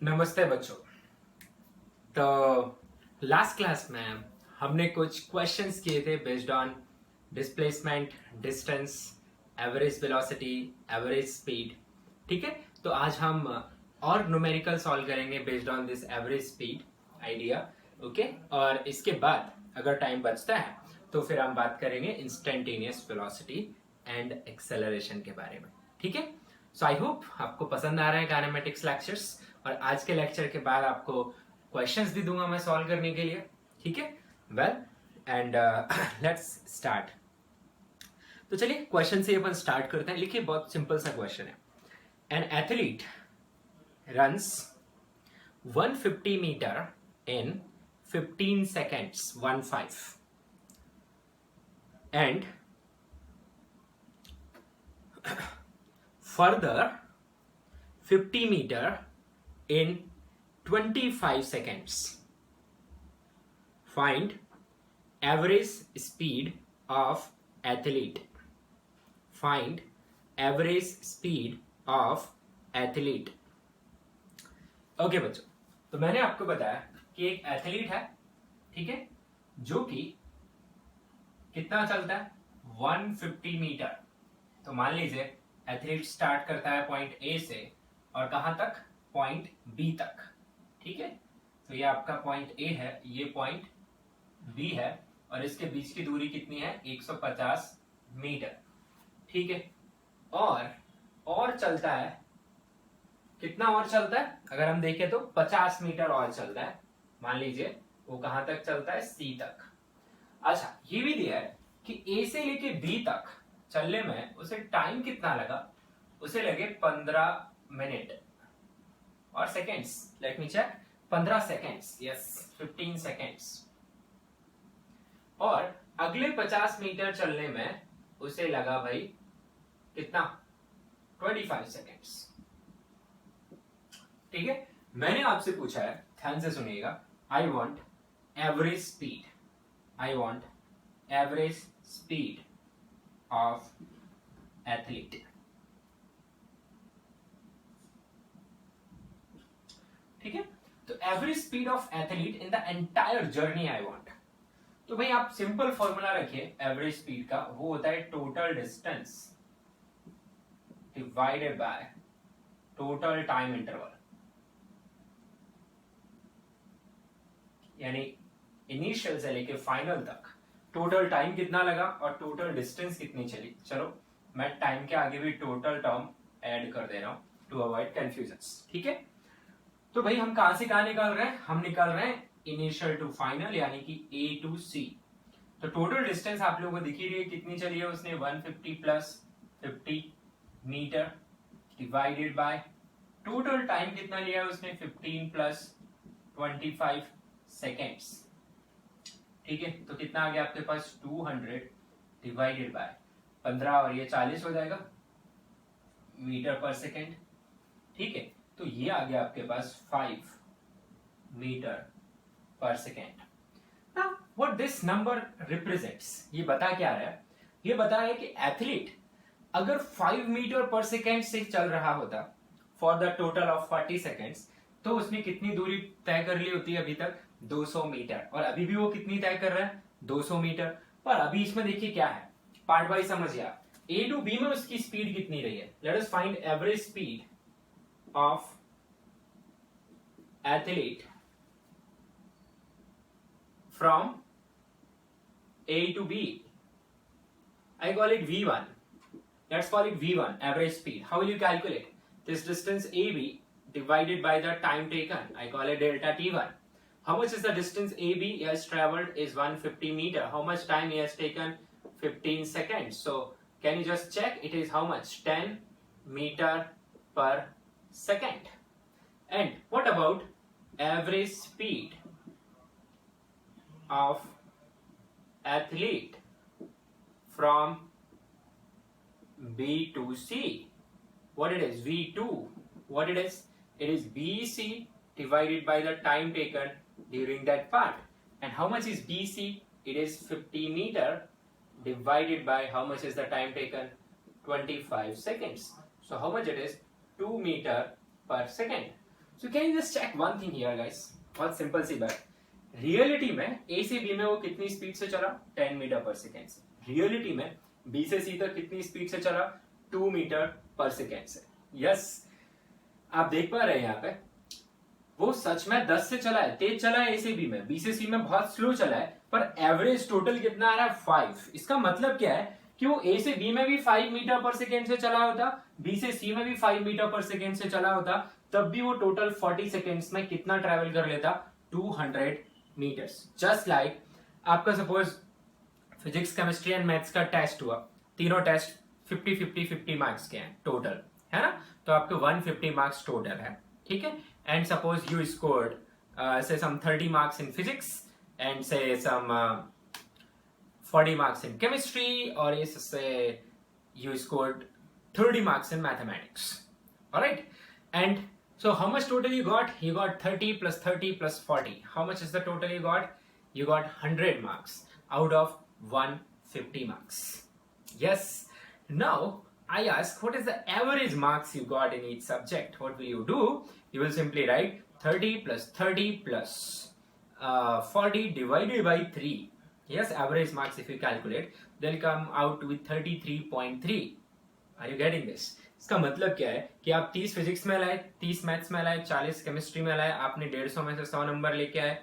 नमस्ते बच्चों। तो लास्ट क्लास में हमने कुछ क्वेश्चंस किए थे based on displacement, distance, average velocity, average speed. ठीक है, तो आज हम और न्यूमेरिकल सॉल्व करेंगे based on this average speed idea. Okay, और इसके बाद अगर टाइम बचता है तो फिर हम बात करेंगे इंस्टेंटेनियस वेलोसिटी एंड एक्सेलरेशन के बारे में। ठीक है, सो आई होप आपको पसंद आ रहा है काइनेमेटिक्स लेक्चर्स, और आज के लेक्चर के बाद आपको क्वेश्चंस भी दूंगा मैं सॉल्व करने के लिए। ठीक है, वेल एंड लेट्स स्टार्ट। तो चलिए क्वेश्चन से अपन स्टार्ट करते हैं। लिखिए, बहुत सिंपल सा क्वेश्चन है। An athlete runs 150 metre in 15 seconds 15 and further 50 meter in 25 seconds. Find average speed of athlete. Find average speed of athlete. Okay बच्चों, तो मैंने आपको बताया कि एक एथलीट है, ठीक है, जो कि कितना चलता है 150 मीटर। तो मान लीजिए एथलीट स्टार्ट करता है पॉइंट ए से और कहां तक, पॉइंट बी तक। ठीक है, तो ये आपका पॉइंट ए है, ये पॉइंट बी है, और इसके बीच की दूरी कितनी है 150 मीटर। ठीक है, और चलता है, कितना और चलता है अगर हम देखें तो 50 मीटर और चलता है। मान लीजिए वो कहां तक चलता है, सी तक। अच्छा, ये भी दिया है कि ए से लेके बी तक चलने में उसे टाइम कितना लगा, उसे लगे 15 मिनट और seconds. Let me check, 15 seconds, yes 15 seconds. और अगले 50 मीटर चलने में उसे लगा भाई कितना, 25 सेकेंड्स। ठीक है, मैंने आपसे पूछा है, ध्यान से सुनिएगा, I want average speed, I want average speed of athlete. ठीक है, तो average speed of athlete in the entire journey I want. तो भाई आप सिंपल फॉर्मूला रखिए एवरेज स्पीड का, वो होता है total distance divided by total time interval. यानी इनिशियल से लेके फाइनल तक टोटल टाइम कितना लगा और टोटल डिस्टेंस कितनी चली। चलो मैं टाइम के आगे भी टोटल टर्म ऐड कर दे रहा हूं टू अवॉइड कंफ्यूजन। ठीक है, तो भाई हम कहां से कहां निकाल रहे हैं, हम निकाल रहे हैं इनिशियल टू फाइनल, यानी कि ए टू सी। तो टोटल डिस्टेंस आप लोगों को दिख ही रही है कितनी चली है उसने, 150 plus 50 metre divided by total time कितना लिया है उसने, 15 प्लस 25 सेकेंड्स। ठीक है, तो कितना आ गया आपके पास, 200 डिवाइडेड बाय 15 और ये 40 हो जाएगा मीटर पर सेकेंड। ठीक है, तो ये आ गया आपके पास 5 मीटर पर second. Now what this number represents, ये बता क्या रहा है, ये बता रहा है कि एथलीट अगर 5 मीटर पर सेकेंड से चल रहा होता for the total of 40 seconds, तो उसने कितनी दूरी तय कर ली होती है अभी तक, 200 मीटर। और अभी भी वो कितनी तय कर रहा है, 200 मीटर। पर अभी इसमें देखिए क्या है, पार्ट वाइज समझिए आप। ए टू बी में उसकी स्पीड कितनी रही है, let us find average speed of athlete from A to B. I call it V1. Let's call it V1, average speed. How will you calculate this distance AB divided by the time taken? I call it delta T1. How much is the distance AB he has traveled is 150 meter. How much time he has taken? 15 seconds. So can you just check, it is how much, 10 meter per second. And what about average speed of athlete from B to C? What it is, V2. What it is BC divided by the time taken during that part. And how much is BC? It is 50 meter divided by how much is the time taken, 25 seconds. So how much it is, 2 meter per second. So can you just check one thing here guys, बहुत simple सी बात, reality में ए से B में वो कितनी speed से चला, 10 मीटर पर सेकेंड से। रियलिटी में बी से सी तक कितनी स्पीड से चला, 2 मीटर पर सेकेंड से। यस, आप देख पा रहे हैं यहाँ पे वो सच में 10 से चला है, तेज चला है ए से बी में, बी से सी में बहुत स्लो चला है, पर एवरेज टोटल कितना आ रहा है, 5। इसका मतलब क्या है कि वो ए से बी में भी 5 मीटर पर सेकेंड से चला होता, बी से सी में भी 5 मीटर पर सेकेंड से चला होता, तब भी वो टोटल 40 सेकेंड्स में कितना ट्रेवल कर लेता, 200 मीटर्स। जस्ट लाइक आपका suppose physics, chemistry and maths का टेस्ट हुआ, तीनों टेस्ट 50 मार्क्स के हैं टोटल, है ना, तो आपके 150 मार्क्स टोटल है, ठीक है। And suppose you scored say some 30 marks in physics and say some 40 marks in chemistry, or say you scored 30 marks in mathematics. All right, and so how much total you got? You got 30 plus 30 plus 40. How much is the total you got? You got 100 marks out of 150 marks. Yes. Now I ask, what is the average marks you got in each subject? What will you do? You will simply write 30 plus 30 plus 40 divided by 3. Yes, average marks if you calculate, they'll come out with 33.3. Are you getting this? इसका मतलब क्या है कि आप 30 physics में लाए, 30 maths में लाए, 40 केमिस्ट्री में लाए, आपने 150 में से 100 नंबर लेके आए।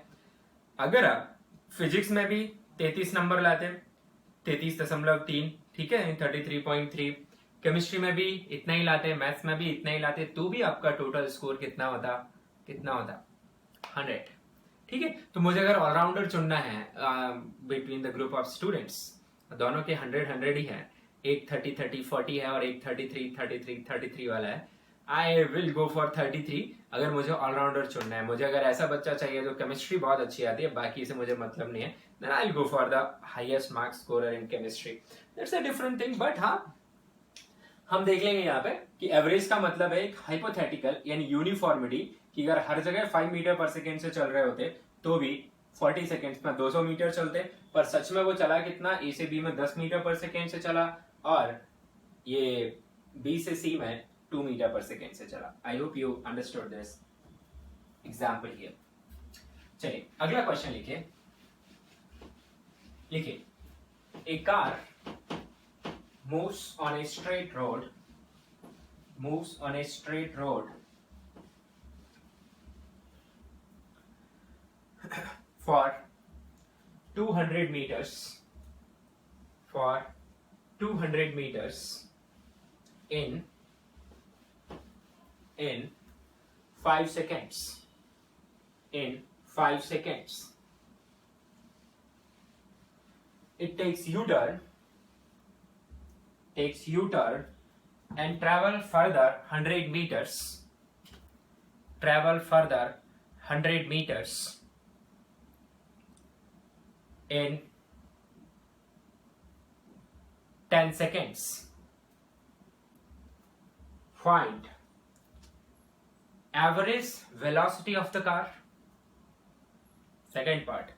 अगर आप फिजिक्स में भी 33 नंबर लाते, 33.3, ठीक है, 33.3, केमिस्ट्री में भी इतना ही लाते, मैथ्स में भी इतना ही लाते, तो भी आपका टोटल स्कोर कितना होता, 100, ठीक है। तो मुझे अगर ऑलराउंडर चुनना है between the group of students, दोनों के 100 ही है, एक 30-30-40 है और एक 33-33-33 वाला है, आई विल गो फॉर 33 अगर मुझे ऑलराउंडर चुनना है। मुझे अगर ऐसा बच्चा चाहिए जो केमिस्ट्री बहुत अच्छी आती है, बाकी से मुझे मतलब नहीं है, then I will go for the highest marks scorer in chemistry, that's a different thing. But हाँ, हम देख लेंगे यहाँ पे कि एवरेज का मतलब है एक हाइपोथेटिकल यानी यूनिफॉर्मिटी, कि अगर हर जगह 5 मीटर पर सेकेंड से चल रहे होते तो भी 40 सेकेंड्स में 200 मीटर चलते, पर सच में वो चला कितना, ए से बी में 10 मीटर पर सेकेंड से चला और ये बी से सी में 2 मीटर पर सेकेंड से चला। आई hope you understood this example here. चलिए अगला क्वेश्चन लिखिए ए car moves on a straight road for 200 meters in 5 seconds. It takes U-turn and travel further 100 meters. In 10 seconds. Find average velocity of the car. Second part,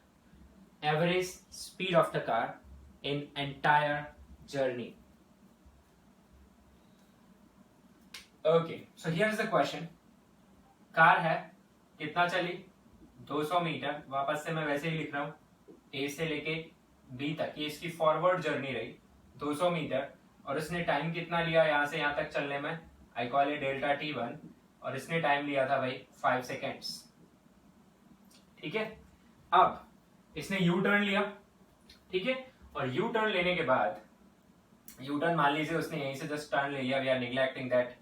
average speed of the car in entire journey. Okay, so here's the question. Car है, कितना चली, 200 metre. वापस से मैं वैसे ही लिख रहा हूँ, ए से लेके बी तक, ये इसकी फॉरवर्ड जर्नी रही 200 मीटर, और इसने टाइम कितना लिया यहाँ से यहाँ तक चलने में, I call it delta t1, और इसने टाइम लिया था भाई 5 सेकेंड्स, ठीक है। अब इसने यू टर्न लिया, ठीक है, और यू टर्न लेने के बाद, यू टर्न मान लीजिए उसने यहीं से जस्ट टर्न ले लिया, we are neglecting that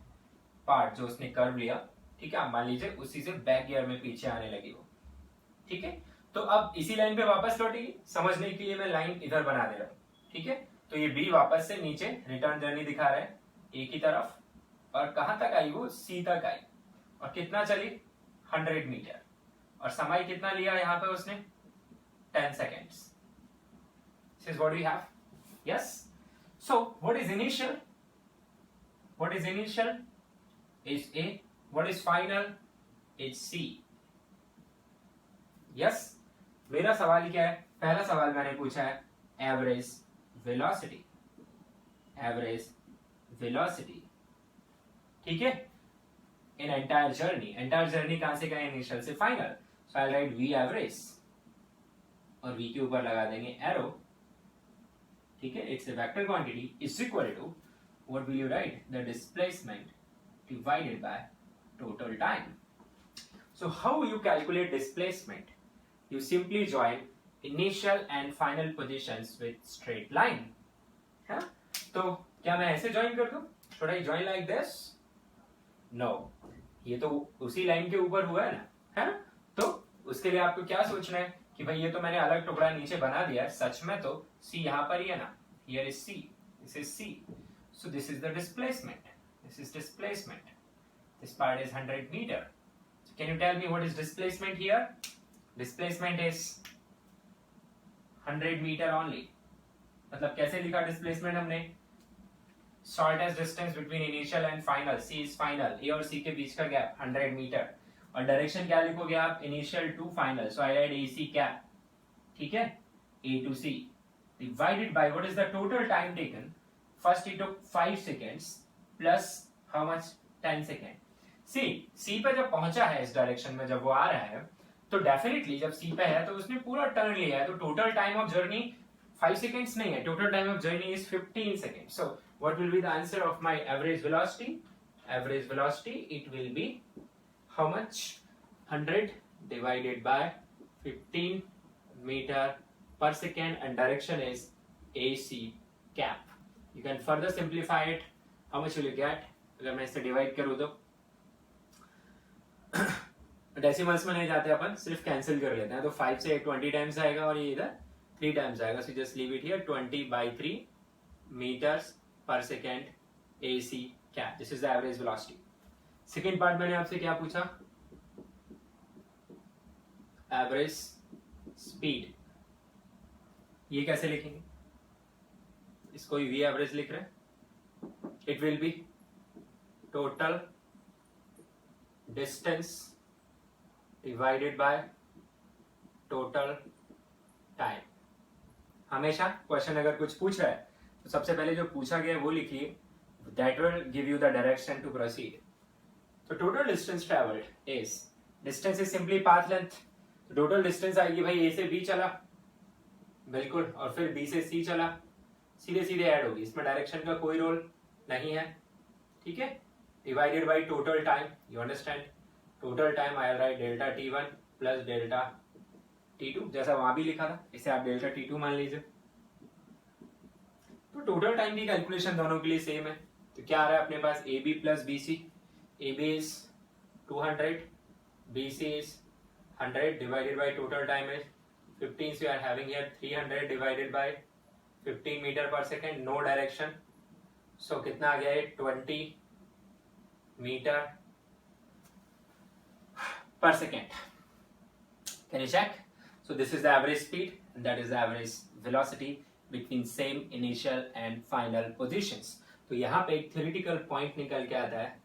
part जो उसने कर्व लिया, ठीक है, आप मान लीजिए उसी से बैक गियर में पीछे आने लगी वो, ठीक है। तो अब इसी लाइन पे वापस लौटेगी, समझने के लिए मैं लाइन इधर बना दे रहा हूँ, ठीक है। तो ये बी वापस से नीचे रिटर्न जर्नी दिखा रहा है ए की तरफ, और कहां तक आई वो, सी तक आई, और कितना चली, 100 मीटर, और समय कितना लिया यहाँ पे उसने, 10 seconds. This is what we have. Yes. So what is initial? Is A. What is final? Is C. Yes. मेरा सवाल क्या है, पहला सवाल मैंने पूछा है एवरेज वेलोसिटी, ठीक है। in entire journey. Entire journey कहाँ से कहाँ इनिशियल से final. So I'll write V average और V के ऊपर लगा देंगे एरो. ठीक है, it's a vector quantity is equal to what will you write? The displacement divided by total time. So how you calculate displacement? You simply join initial and final positions with straight line. हाँ? तो क्या मैं ऐसे join कर दूं? Should I join like this? No. ये तो उसी लाइन के ऊपर हुआ है ना, है ना? तो उसके लिए आपको क्या सोचना है कि भाई ये तो मैंने अलग टुकड़ा नीचे बना दिया है, सच में तो C यहाँ पर ही है ना. Here is C, this is C. So this is the displacement. This is displacement. This part is 100 meter. So can you tell me what is displacement here? Displacement is 100 meter only. मतलब कैसे लिखा displacement हमने? Shortest distance between initial and final. C is final. A और C के बीच का gap 100 meter. और direction क्या लिखोगे आप? Initial to final. So I write AC cap. ठीक है? A to C. Divided by what is the total time taken? First it took 5 seconds plus how much? 10 seconds. C पे जब पहुंचा है इस डायरेक्शन में, जब वो आ रहा है, तो डेफिनेटली जब C पे है तो उसने पूरा टर्न लिया है, तो total time of journey 5 seconds नहीं है, total time of journey is 15 seconds. So what will be the answer of my average velocity? Average velocity, it will be how much? 100 divided by 15 meter per second and direction is AC cap. You can further simplify it. How much will you get? अगर मैं इसे divide करूँ तो decimals में नहीं जाते अपन, सिर्फ cancel कर लेते हैं. तो 5 से 20 टाइम्स आएगा और ये इधर 3 टाइम्स आएगा. So just leave it here. 20/3 meters per second AC cap. This is the average velocity. Second part मैंने आपसे क्या पूछा? Average speed. ये कैसे लिखेंगे? इसको वी एवरेज लिख रहे हैं. It will B total distance divided by total time. हमेशा क्वेश्चन अगर कुछ पूछ रहा है तो सबसे पहले जो पूछा गया है वो लिखिए. That will give you the direction to proceed. तो total distance travelled is, distance is simply path length. Total distance आएगी भाई ए से बी चला, बिल्कुल, और फिर बी से सी चला, सीधे सीधे ऐड होगी, इसमें डायरेक्शन का कोई रोल नहीं है. ठीक है. Divided by total time. You understand? Total time I right delta T1 plus delta T2, जैसा वहां भी लिखा था, इसे आप डेल्टा T2 मान लीजिए. तो टोटल टाइम की कैलकुलेशन दोनों के लिए सेम है. तो क्या आ रहा है अपने पास? AB plus BC. AB is 200, BC is 100 divided by total time is 15. So you are having here 300 divided by 15 meter per second. No direction. So कितना आ गया है? 20 meter per second. Can you check? So this is the average speed and that is the average velocity between same initial and final positions. तो यहाँ पे एक theoretical point निकल के आता है.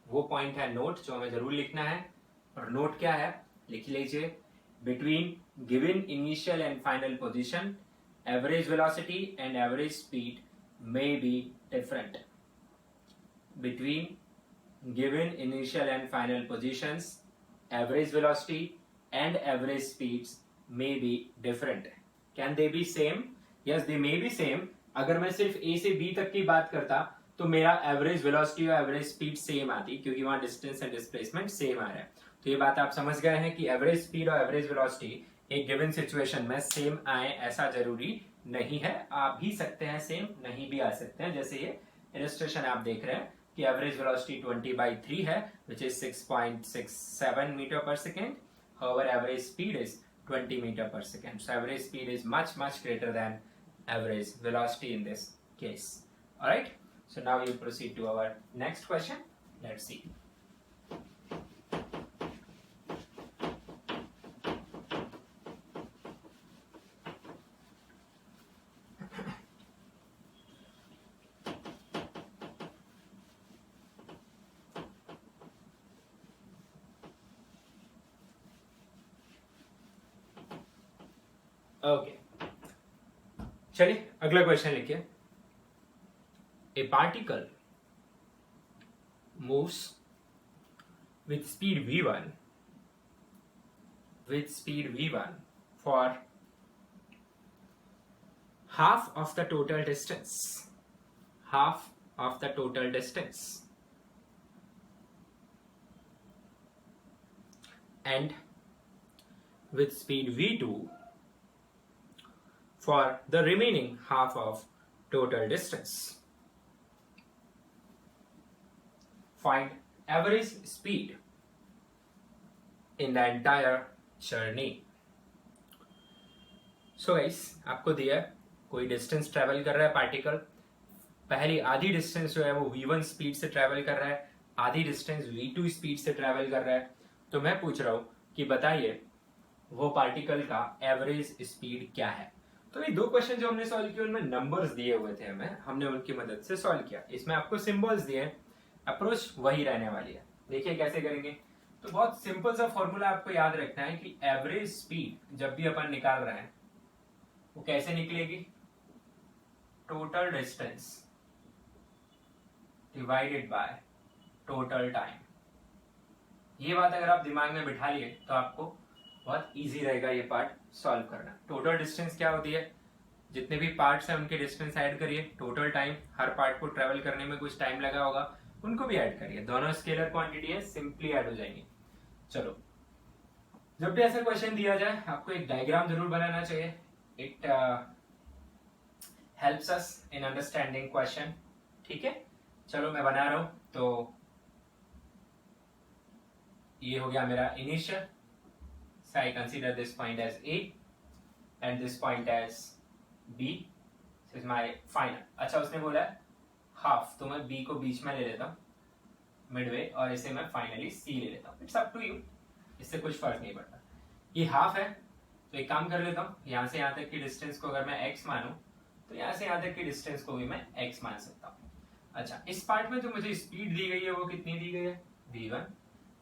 वो पॉइंट है नोट, जो हमें जरूर लिखना है. और नोट क्या है? लिख लीजिए. Between given initial and final position average velocity and average speed may be different. Between given initial and final positions average velocity and average speeds may be different. Can they B same? Yes, they may be same. अगर मैं सिर्फ ए से B तक की बात करता तो मेरा एवरेज वेलोसिटी और एवरेज स्पीड सेम आती, क्योंकि वहां डिस्टेंस एंड डिस्प्लेसमेंट सेम आ रहा है. तो ये बात आप समझ गए हैं कि एवरेज स्पीड और एवरेज वेलोसिटी एक गिवन सिचुएशन में सेम आए ऐसा जरूरी नहीं है. आ भी सकते हैं सेम, नहीं भी आ सकते हैं. जैसे ये इलस्ट्रेशन आप देख रहे हैं कि एवरेज वेलोसिटी 20/3 है, विच इज 6.67 मीटर पर second. However average speed is 20 meter per second. So average speed is much greater than average velocity in this case. All right. So now we proceed to our next question. Let's see. Okay. चलिए अगला question लिखिए. A particle moves with speed v1 for half of the total distance, and with speed v2 for the remaining half of total distance. Find average speed in the entire journey. So guys, आपको दिया है कोई distance travel कर रहा है particle, पहली आधी distance जो है वो v1 स्पीड से ट्रेवल कर रहा है, आधी डिस्टेंस v2 स्पीड से ट्रेवल कर रहा है। तो मैं पूछ रहा हूं कि बताइए वो पार्टिकल का एवरेज स्पीड क्या है। तो ये दो क्वेश्चन जो हमने सॉल्व किए उनमें नंबर्स दिए हुए थे, हमने उनकी मदद से सॉल्व किया। इसमें आपको सिंबल्स दिए, अप्रोच वही रहने वाली है। देखिए कैसे करेंगे। तो बहुत सिंपल सा फॉर्मूला आपको याद रखना है कि एवरेज स्पीड जब भी अपन निकाल रहे हैं वो कैसे निकलेगी, total distance divided by total time. ये बात अगर आप दिमाग में बिठा लिए तो आपको बहुत इजी रहेगा ये पार्ट सॉल्व करना। टोटल डिस्टेंस क्या होती है, जितने भी पार्ट्स हैं उनके डिस्टेंस ऐड करिए, टोटल टाइम, हर पार्ट को ट्रेवल करने में कुछ टाइम लगा होगा उनको भी ऐड करिए, दोनों स्केलर क्वांटिटी है, सिंपली ऐड हो जाएंगे। चलो, जब भी ऐसा क्वेश्चन दिया जाए आपको एक डायग्राम जरूर बनाना चाहिए, it helps us in understanding question. ठीक है, चलो मैं बना रहा हूं। तो ये हो गया मेरा initial, so I consider this point as A and this point as B. This is my final. अच्छा, उसने बोला है हाफ, तो मैं B को बीच में ले लेता हूँ मिडवे, और इसे मैं फाइनली C ले लेता हूँ। इट्स अप टू यू, इससे कुछ फर्क नहीं पड़ता। ये हाफ है तो एक काम कर लेता हूँ, यहाँ से यहाँ तक की डिस्टेंस को अगर मैं x मानूं तो यहाँ से यहाँ तक की डिस्टेंस को भी मैं x मान सकता हूँ। अच्छा, इस पार्ट में जो मुझे स्पीड दी गई है वो कितनी दी गई है, v1।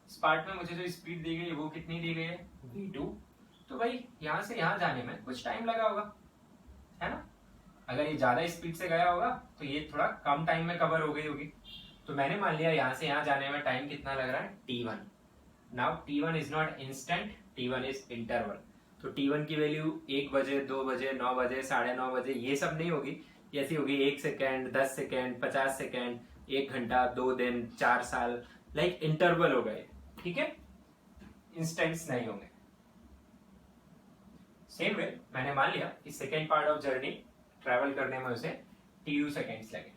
इस पार्ट में मुझे जो स्पीड दी गई है वो कितनी दी गई है, v2। तो भाई यहाँ से यहाँ जाने में कुछ टाइम लगा होगा, है ना। अगर ये ज्यादा स्पीड से गया होगा तो ये थोड़ा कम टाइम में कवर हो गई होगी। तो मैंने मान लिया यहाँ से यहाँ जाने में टाइम कितना लग रहा है, t1। Now t1 is not instant, t1 is interval. तो t1 की वैल्यू 1 बजे, 2 बजे, 9 बजे, 9:30 बजे ये सब नहीं होगी, ऐसी होगी 1 सेकेंड, 10 सेकेंड, 50 सेकेंड, 1 घंटा, 2 दिन, 4 साल, लाइक इंटरवल हो गए। ठीक है, इंस्टेंट्स नहीं होंगे। सेम वे मैंने मान लिया कि second part of journey travel करने में उसे t2 सेकेंड्स लगे,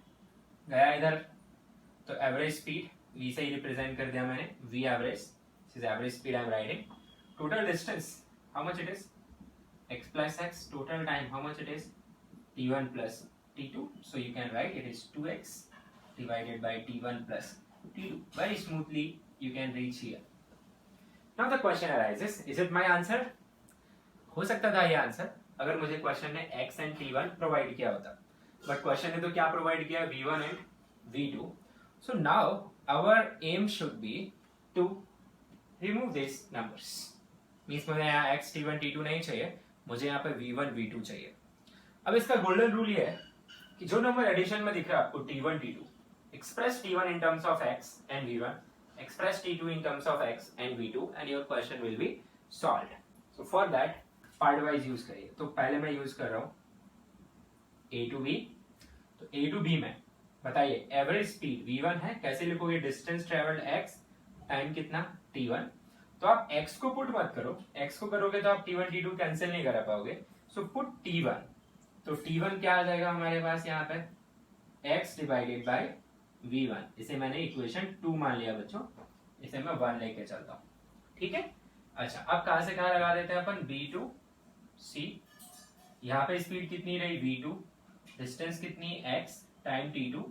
गया इधर। तो एवरेज स्पीड v से ही रिप्रेजेंट कर दिया मैंने, v average, this is average speed I am writing. Total distance how much it is, x plus x। Total time how much it is, t1 plus t2, so you can write it is 2x divided by t1 plus t2. Very smoothly you can reach here. Now the question arises, is it my answer? हो सकता था ये answer अगर मुझे question ने x and t1 provide किया होता, but question ने तो क्या प्रोवाइड किया, v1 and v2. So now our aim should be to remove these numbers. Means मुझे यहाँ x, t1, t2 नहीं चाहिए, मुझे यहाँ पे v1, v2 चाहिए। अब इसका गोल्डन रूल ये है कि जो नंबर एडिशन में दिख रहा है आपको t1, t2, express t1 in terms of x and v1, express t2 in terms of x and v2, and your question will be solved. So for that part wise use करिए। तो पहले मैं use कर रहा हूँ a to b। तो a to b में बताइए एवरेज स्पीड v1 है, कैसे लिखोगे, डिस्टेंस ट्रेवल्ड x, टाइम कितना t1। तो आप x को पुट मत करो, x को करोगे तो आप t1 t2 कैंसिल नहीं कर पाओगे। सो पुट t1, तो t1 क्या आ जाएगा हमारे पास यहाँ पे, x डिवाइडेड बाय v1। इसे मैंने इक्वेशन 2 मान लिया बच्चों, इसे मैं 1 लेके चलता हूँ। ठीक है, अच्छा अब कहां से कहां लगा देते हैं अपन, b to c। यहाँ पे स्पीड कितनी रही, v2, डिस्टेंस कितनी x, time t2,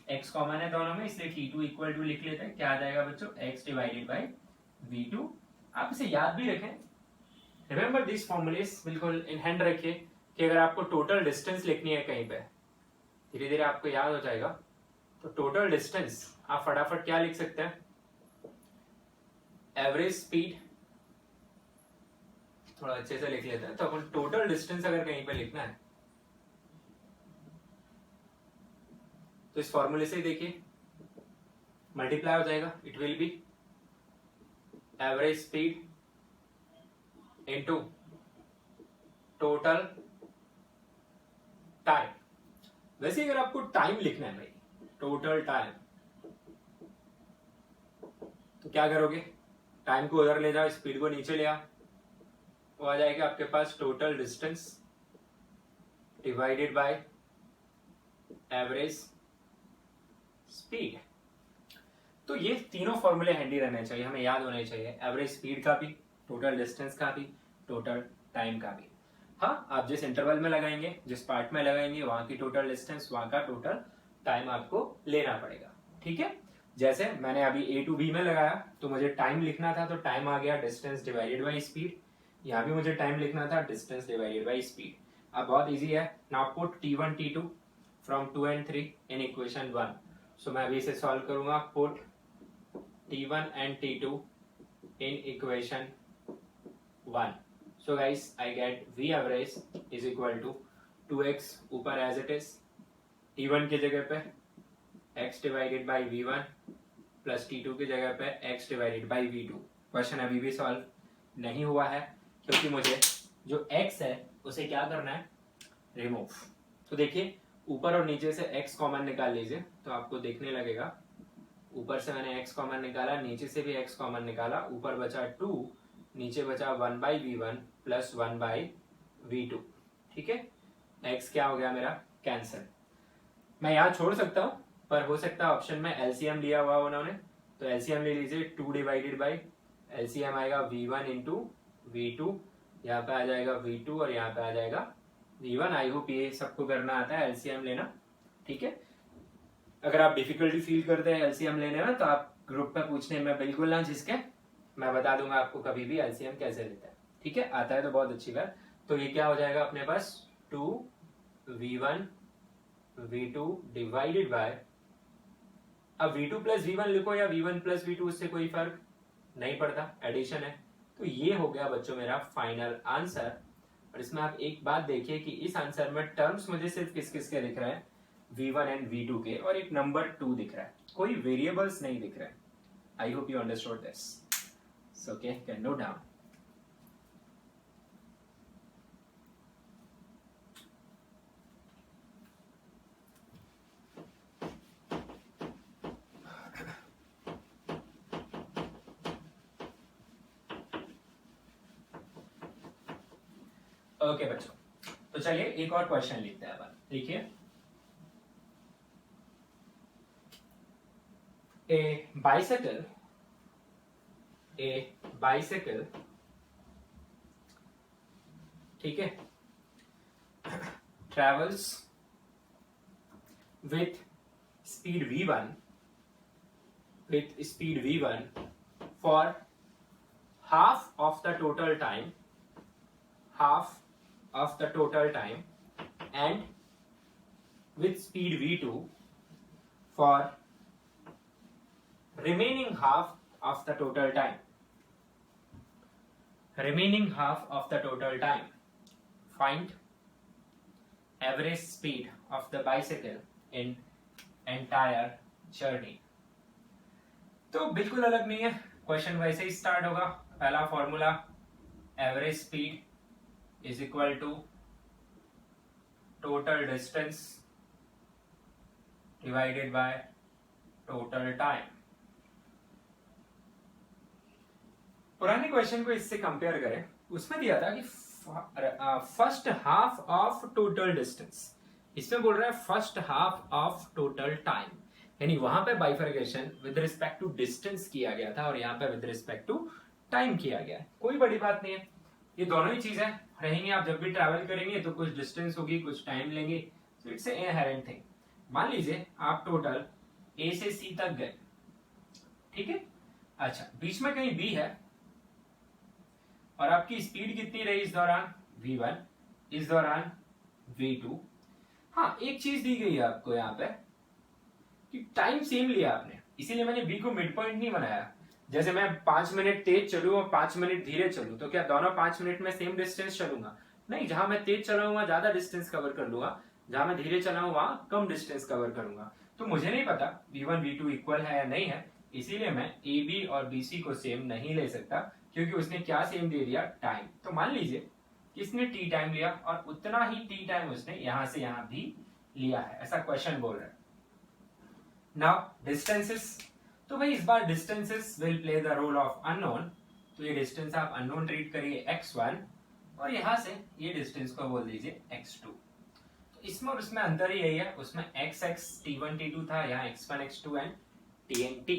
x common है दोनों में इसलिए t2 इक्वल टू लिख लेते हैं, क्या आ जाएगा बच्चों, x डिवाइडेड बाय v2। आप इसे याद भी रखें, रिमेंबर दिस फॉर्मूलेस, बिल्कुल इन हैंड रखिए कि अगर आपको टोटल डिस्टेंस लिखनी है कहीं पे, धीरे धीरे आपको याद हो जाएगा। तो टोटल डिस्टेंस आप फटाफट क्या लिख सकते हैं, एवरेज स्पीड, थोड़ा अच्छे से लिख लेते हैं। तो अपन टोटल डिस्टेंस अगर कहीं पे लिखना है तो इस फॉर्मूले से देखिए मल्टीप्लाई हो जाएगा, it will B average speed into total time. वैसे अगर आपको टाइम लिखना है भाई, टोटल टाइम, तो क्या करोगे, टाइम को उधर ले जाओ, स्पीड को नीचे ले आओ, वो आ जाएगा आपके पास total distance divided by average speed. तो ये तीनों फॉर्मूले हैंडी रहने चाहिए, हमें याद होने चाहिए, एवरेज स्पीड का भी, टोटल डिस्टेंस का भी, टोटल टाइम का भी। हाँ, आप जिस इंटरवल में लगाएंगे, जिस पार्ट में लगाएंगे, वहां की टोटल डिस्टेंस, वहां का टोटल टाइम आपको लेना पड़ेगा। ठीक है, जैसे मैंने अभी ए टू बी में लगाया तो मुझे टाइम लिखना था, तो टाइम आ गया डिस्टेंस डिवाइडेड बाई स्पीड। यहाँ भी मुझे टाइम लिखना था, डिस्टेंस डिवाइडेड बाई स्पीड। अब बहुत इजी है, now put T1 T2 from 2 and 3 in equation 1। सो मैं अभी इसे सॉल्व करूंगा, put T1 and T2 in equation 1. So guys, I get V average is equal to 2x ऊपर as it is, T1 की जगह पे x divided by V1 plus T2 की जगह पे x divided by V2। Question अभी भी solve नहीं हुआ है, क्योंकि मुझे जो x है उसे क्या करना है, रिमूव। तो देखिए, ऊपर और नीचे से x कॉमन निकाल लीजिए, तो आपको देखने लगेगा, ऊपर से मैंने x कॉमन निकाला, नीचे से भी x कॉमन निकाला, ऊपर बचा 2, नीचे बचा 1 by V1 plus 1 by V2। ठीक है, x क्या हो गया मेरा, कैंसिल। मैं यहाँ छोड़ सकता हूँ, पर हो सकता है ऑप्शन में एलसीएम लिया हुआ उन्होंने, तो एलसीएम ले लीजिए, 2 डिवाइडेड बाई एलसीएम आएगा V1 इंटू V2, यहाँ पे आ जाएगा V2 और यहाँ पे आ जाएगा V1। आई होप ये सबको करना आता है एलसीएम लेना। ठीक है, अगर आप डिफिकल्टी फील करते हैं एलसीएम लेने में, तो आप ग्रुप पे पूछने में बिल्कुल ना झिझके, मैं बता दूंगा आपको कभी भी एलसीएम कैसे लेते हैं। ठीक है, आता है तो बहुत अच्छी बात। तो ये क्या हो जाएगा अपने पास, 2V1 V2 डिवाइडेड बाय, अब V2 प्लस V1 लिखो या V1 प्लस V2, उससे कोई फर्क नहीं पड़ता, एडिशन है। तो ये हो गया बच्चों मेरा फाइनल आंसर। और इसमें आप एक बात देखिए कि इस आंसर में टर्म्स मुझे सिर्फ किस किस के दिख रहे हैं, V1 एंड V2 के, और एक नंबर 2 दिख रहा है, कोई वेरिएबल्स नहीं दिख रहे हैं। आई hope you understood this. So okay, can note down. Okay बच्चों, तो चलिए एक और क्वेश्चन लिखते हैं अपन। देखिए, a bicycle, ठीक है, travels with speed v1 for half of the total time and with speed v2 for remaining half of the total time. Find average speed of the bicycle in entire journey. तो बिल्कुल अलग नहीं है, question वैसे ही start होगा। पहला formula, average speed is equal to total distance divided by total time. पुराने question को इससे कंपेयर करें, उसमें दिया था कि first half of total distance, इसमें बोल रहा है first half of total time, यानी वहां पे bifurcation with respect to distance किया गया था और यहाँ पे विद रिस्पेक्ट टू टाइम किया गया है। कोई बड़ी बात नहीं है, ये दोनों ही चीजें रहेंगी। आप जब भी ट्रैवल करेंगे तो कुछ डिस्टेंस होगी, कुछ टाइम लेंगे, so it's a inherent thing. मान लीजिए आप टोटल ए से सी तक गए, ठीक है, अच्छा बीच में कहीं बी है और आपकी स्पीड कितनी रही इस दौरान, v1, इस दौरान v2। हाँ, एक चीज दी गई है आपको यहाँ पे कि टाइम सेम लिया आपने, इसीलिए मैंने b को मिड पॉइंट नहीं बनाया। जैसे मैं 5 मिनट तेज चलूं और 5 मिनट धीरे चलूं, तो क्या दोनों 5 मिनट में सेम डिस्टेंस चलूंगा? नहीं, जहां मैं तेज चलाऊंगा ज्यादा डिस्टेंस कवर कर लूंगा, जहां मैं धीरे चलाऊं वहां कम डिस्टेंस कवर करूंगा। तो मुझे नहीं पता v1 v2 इक्वल है या नहीं है, इसीलिए मैं ए बी और बी सी को सेम नहीं ले सकता, क्योंकि उसने क्या सेम दे दिया, टाइम। तो मान लीजिए किसने टी टाइम लिया और उतना ही टी टाइम उसने यहां से यहां भी लिया है, ऐसा क्वेश्चन बोल रहा है। नाउ डिस्टेंसेस, तो भाई इस बार distances will play the role of unknown. तो ये डिस्टेंस आप अननोन ट्रीट करिए x1, और यहां से ये डिस्टेंस को बोल दीजिए x2। तो इसमें और उसमें अंतर ही यही है, उसमें x t1 t2 था, यहाँ x1 x2 and t and t।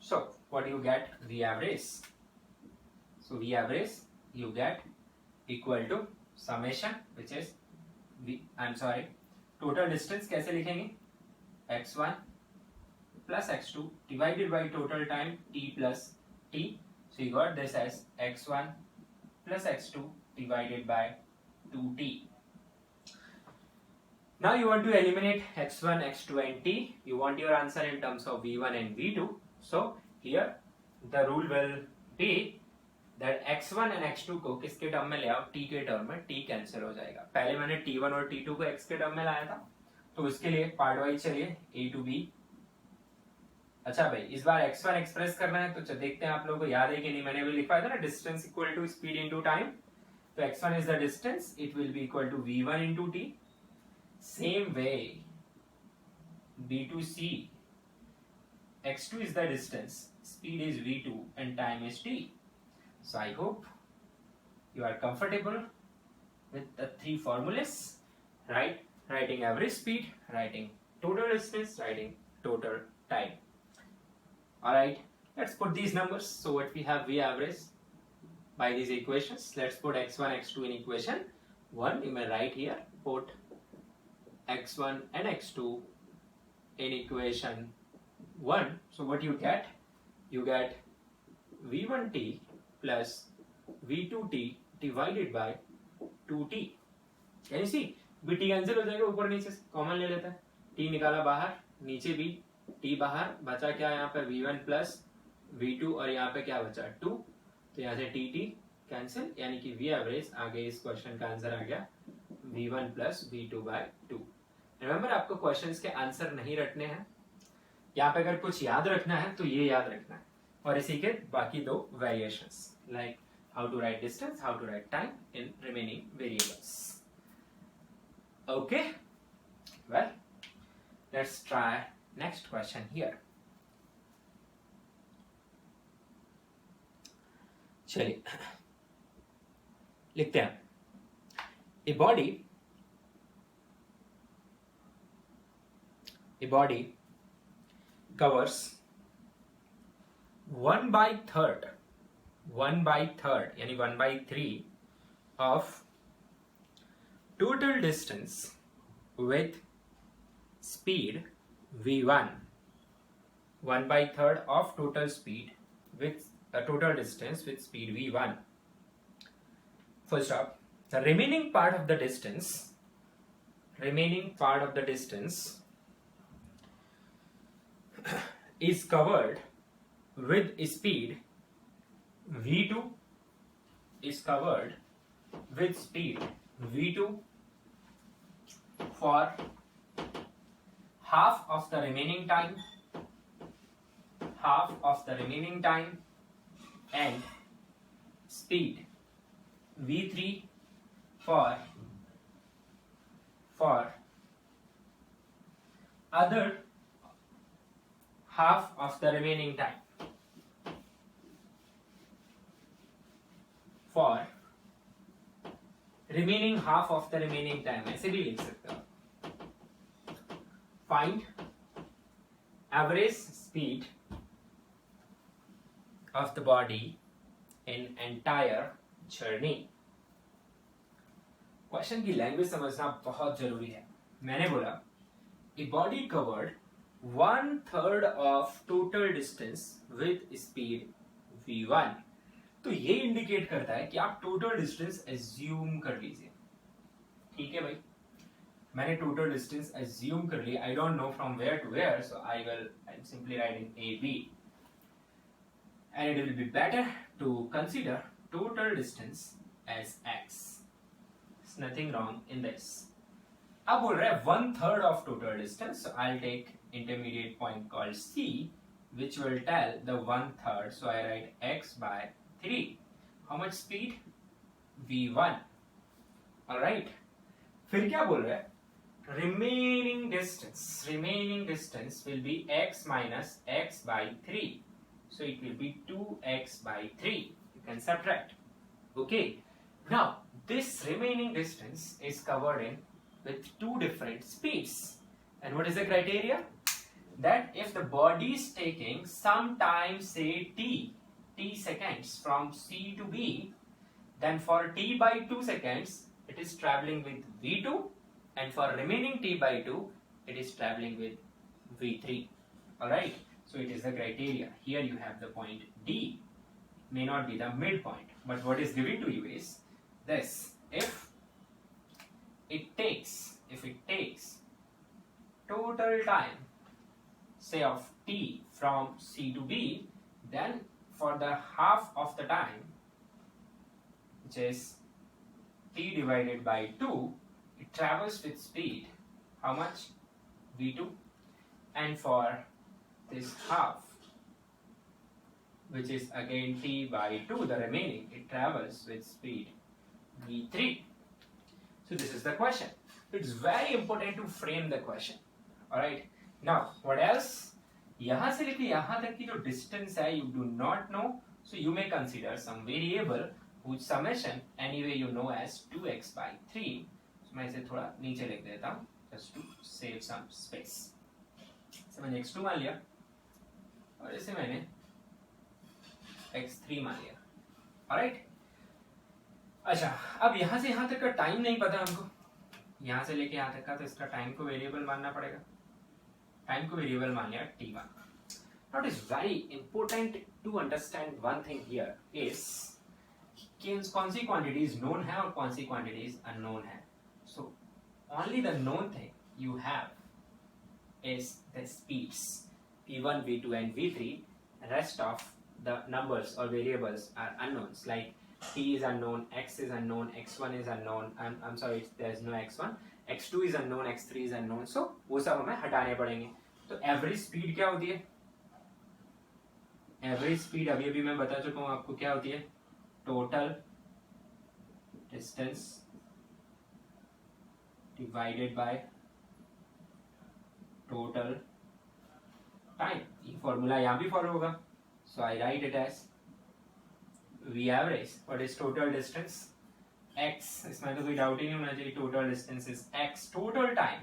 So what you get, v average. So v average you get equal to summation which is total distance कैसे लिखेंगे, x1 plus x2 divided by total time t plus t. So you got this as x1 plus x2 divided by 2t. Now you want to eliminate x1, x2 and t. You want your answer in terms of v1 and v2. So here the rule will be that x1 and x2 को किसके term में ले आओ, t के term में, t cancel हो जाएगा। पहले मैंने t1 और t2 को x के टर्म में लाया था, तो उसके लिए पार्ट वाइज चलिए a to b। अच्छा भाई इस बार x1 एक्सप्रेस करना है, तो देखते हैं आप लोगों को याद है कि नहीं। मैंने अभी लिखा था ना, distance equal to speed into time. तो x1 is the distance, it will be equal to v1 into t। Same way b to c, x2 is the distance, speed is v2 and time is t. So I hope you are comfortable with the three formulas, right? Writing average speed, writing total distance, writing total time. Alright, let's put these numbers. So what we have, v average by these equations. Let's put x1 x2 in equation 1. You may write here, put x1 and x2 in equation 1. So what you get v1t plus v2t divided by 2t. Can you see? b t cancel हो जाएगा, ऊपर नीचे common ले लेते हैं, t निकाला बाहर, नीचे भी t बाहर, बचा क्या यहाँ पे v1 प्लस v2 और यहाँ पे क्या बचा 2। तो यहाँ से t कैंसिल, यानी कि v एवरेज आगे इस क्वेश्चन का आंसर आ गया v1 plus v2 by 2। Remember आपको क्वेश्चंस के आंसर नहीं रटने हैं, यहाँ पे अगर कुछ याद रखना है तो ये याद रखना है, और इसी के बाकी दो variations like how to write distance, how to write time in remaining variables. Okay, well let's try next question here. चलिए लिखते हैं, ए body covers 1/3 यानी 1/3 of total distance with speed v1, 1/3 of total speed with total distance with speed v1. Full stop. The remaining part of the distance is covered with speed v2, for half of the remaining time and speed v3 for other half of the remaining time. For remaining half of the remaining time, ऐसे भी लिख सकते हो। Find average speed of the body in entire journey. Question की language समझना बहुत जरूरी है। मैंने बोला a body covered 1/3 of total distance with speed v1, तो ये इंडिकेट करता है कि आप टोटल डिस्टेंस एज्यूम कर लीजिए। ठीक है भाई, मैंने टोटल डिस्टेंस एज्यूम कर लिया। I don't know from where to where, so I am simply writing A B, and it will be better to consider total distance as x. Nothing wrong in this. अब बोल रहा है 1/3 of total distance, so I'll take intermediate point called C, which will tell the 1/3. So I write x by 3. How much speed? v1. Alright. फिर क्या बोल रहा है? Remaining distance will be x minus x by 3. So it will be 2x by 3. You can subtract. Okay. Now this remaining distance is covered in with two different speeds. And what is the criteria? That if the body is taking some time, say t seconds from C to B, then for t by 2 seconds it is traveling with v2, and for remaining t by 2 it is traveling with v3. Alright, so it is the criteria. Here you have the point D. May not be the midpoint, but what is given to you is this: if it takes total time, say of t from C to B, then for the half of the time, which is t divided by 2, it travels with speed how much? v2. And for this half, which is again t by 2, the remaining, it travels with speed v3. So this is the question. It's very important to frame the question. Alright, now what else? यहाँ से लेके यहाँ तक की जो distance है, you do not know, so you may consider some variable whose summation anyway you know as 2x by 3. So मैं इसे थोड़ा नीचे लिख देता हूँ just to save some space. इसे मैंने x2 मान लिया और इसे मैंने x3 मान लिया. Alright? अच्छा, अब यहाँ से यहाँ तक का टाइम नहीं पता हमको, यहाँ से लेके यहाँ तक का, तो इसका टाइम को वेरिएबल मानना पड़ेगा. टाइम को वेरिएबल मान लिया t1. Now it is very important to understand one thing here is कि कौन सी quantities known है और कौन सी quantities unknown है. So only the known thing you have is the speeds v1, v2 and v3. Rest of the numbers or variables are unknowns, like t is unknown, x is unknown, x1 is unknown. I'm sorry, there's no x1. x2 is unknown, x3 is unknown. So वो सब हमें हटाने पड़ेंगे. तो average speed क्या होती है? Average speed अभी अभी मैं बता चुका हूँ आपको क्या होती है. Total distance divided by total time. ये फॉर्मूला यहाँ भी फॉलो होगा. So I write it as v average. What is total distance? x. इसमें तो कोई डाउट ही नहीं होना चाहिए. total distance is x. total time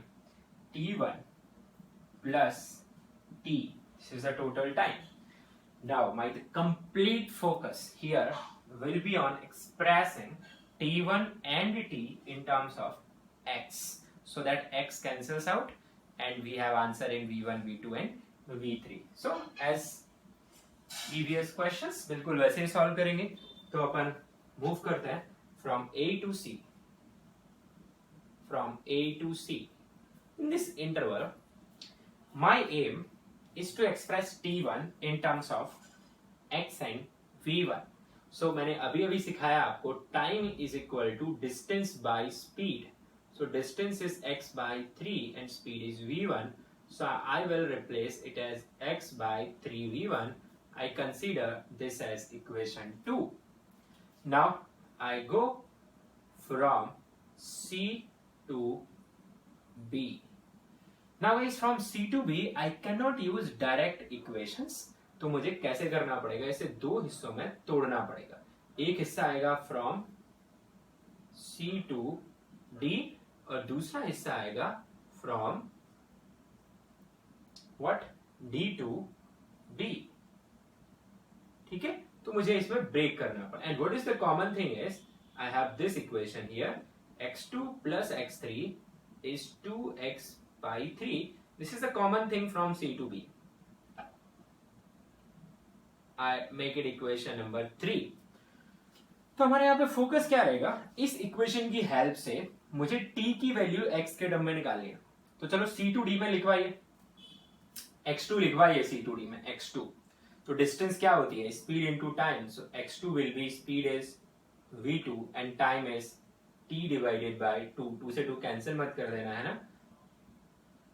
t1 plus t. This is the total time. Now my complete focus here will be on expressing t1 and t in terms of x, so that x cancels out and we have answer in v1, v2 and v3. So as previous questions बिल्कुल वैसे ही solve करेंगे. तो अपन move करते हैं from A to C. From A to C. In this interval, my aim is to express T1 in terms of x and V1. So मैंने अभी सिखाया आपको time is equal to distance by speed. So distance is x by 3 and speed is V1. So I will replace it as x by 3 V1. I consider this as equation 2. Now I go from C to B. Now is from C to B I cannot use direct equations. तो मुझे कैसे करना पड़ेगा? इसे दो हिस्सों में तोड़ना पड़ेगा. एक हिस्सा आएगा from C to D और दूसरा हिस्सा आएगा from what? D to B. ठीक है, तो मुझे इसमें ब्रेक करना पड़ा. And what is the common thing is I have this equation here. x2 plus x3 is 2x by 3. This is the common thing from C to B. I make it equation number 3. तो हमारे यहाँ पे focus क्या रहेगा? इस equation की help से मुझे t की वैल्यू x के टर्म में निकालनी है. तो चलो C to D में लिखवाइए, x2 लिखवाइए C to D में x2. तो डिस्टेंस क्या होती है? Speed into time. So x2 will be speed is v2 and time is t divided by 2. 2 से 2 कैंसिल मत कर देना, है ना?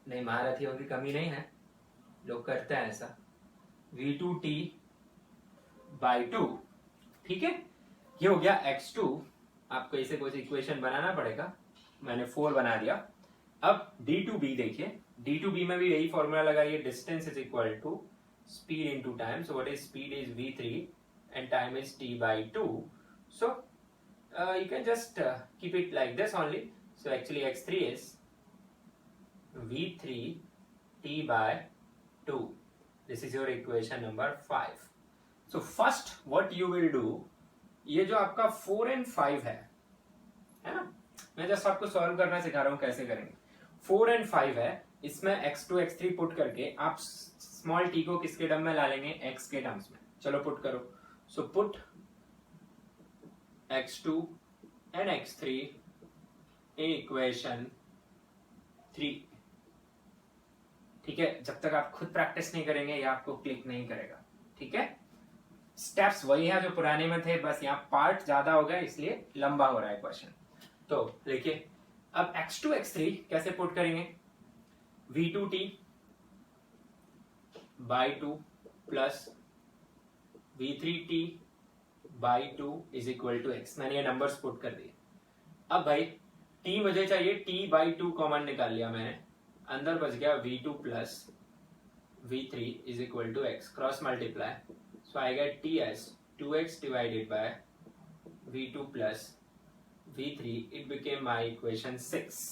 नहीं, महारथियों की कमी नहीं है, लोग करते हैं ऐसा. v2t बाई 2, ठीक है। ये हो गया x2, आपको इसे कुछ इक्वेशन बनाना पड़ेगा, मैंने 4 बना दिया। अब d2b देखिए, d2b में भी यही फॉर्मूला लगाइए, distance is equal to speed into time. So what is speed is v3 and time is t by 2. So you can just keep it like this only. So actually x3 is v3 t by 2. This is your equation number 5. So first what you will do, ये जो आपका 4 and 5 है ना, मैं just आपको solve करना सिखा रहा हूँ कैसे करेंगे। 4 and 5 है, इसमें x2 x3 पुट करके आप स्मॉल t को किसके टर्म में ला लेंगे, x के टर्म्स में। चलो पुट करो। So put x2 and x3 in equation 3, ठीक है। जब तक आप खुद प्रैक्टिस नहीं करेंगे ये आपको क्लिक नहीं करेगा, ठीक है। स्टेप्स वही है जो पुराने में थे, बस यहाँ पार्ट ज्यादा हो गया इसलिए लंबा हो रहा है क्वेश्चन। तो देखिए अब x2 x3 कैसे पुट करेंगे, v2t by 2 plus v3t by 2 is equal to x। मैंने ये नंबर्स पुट कर दिए। अब भाई t मुझे चाहिए, t बाई 2 कॉमन निकाल लिया मैंने, अंदर बच गया v2 plus v3 is equal to x, cross multiply. So I get t as 2x divided by v2 plus v3, it became my equation 6।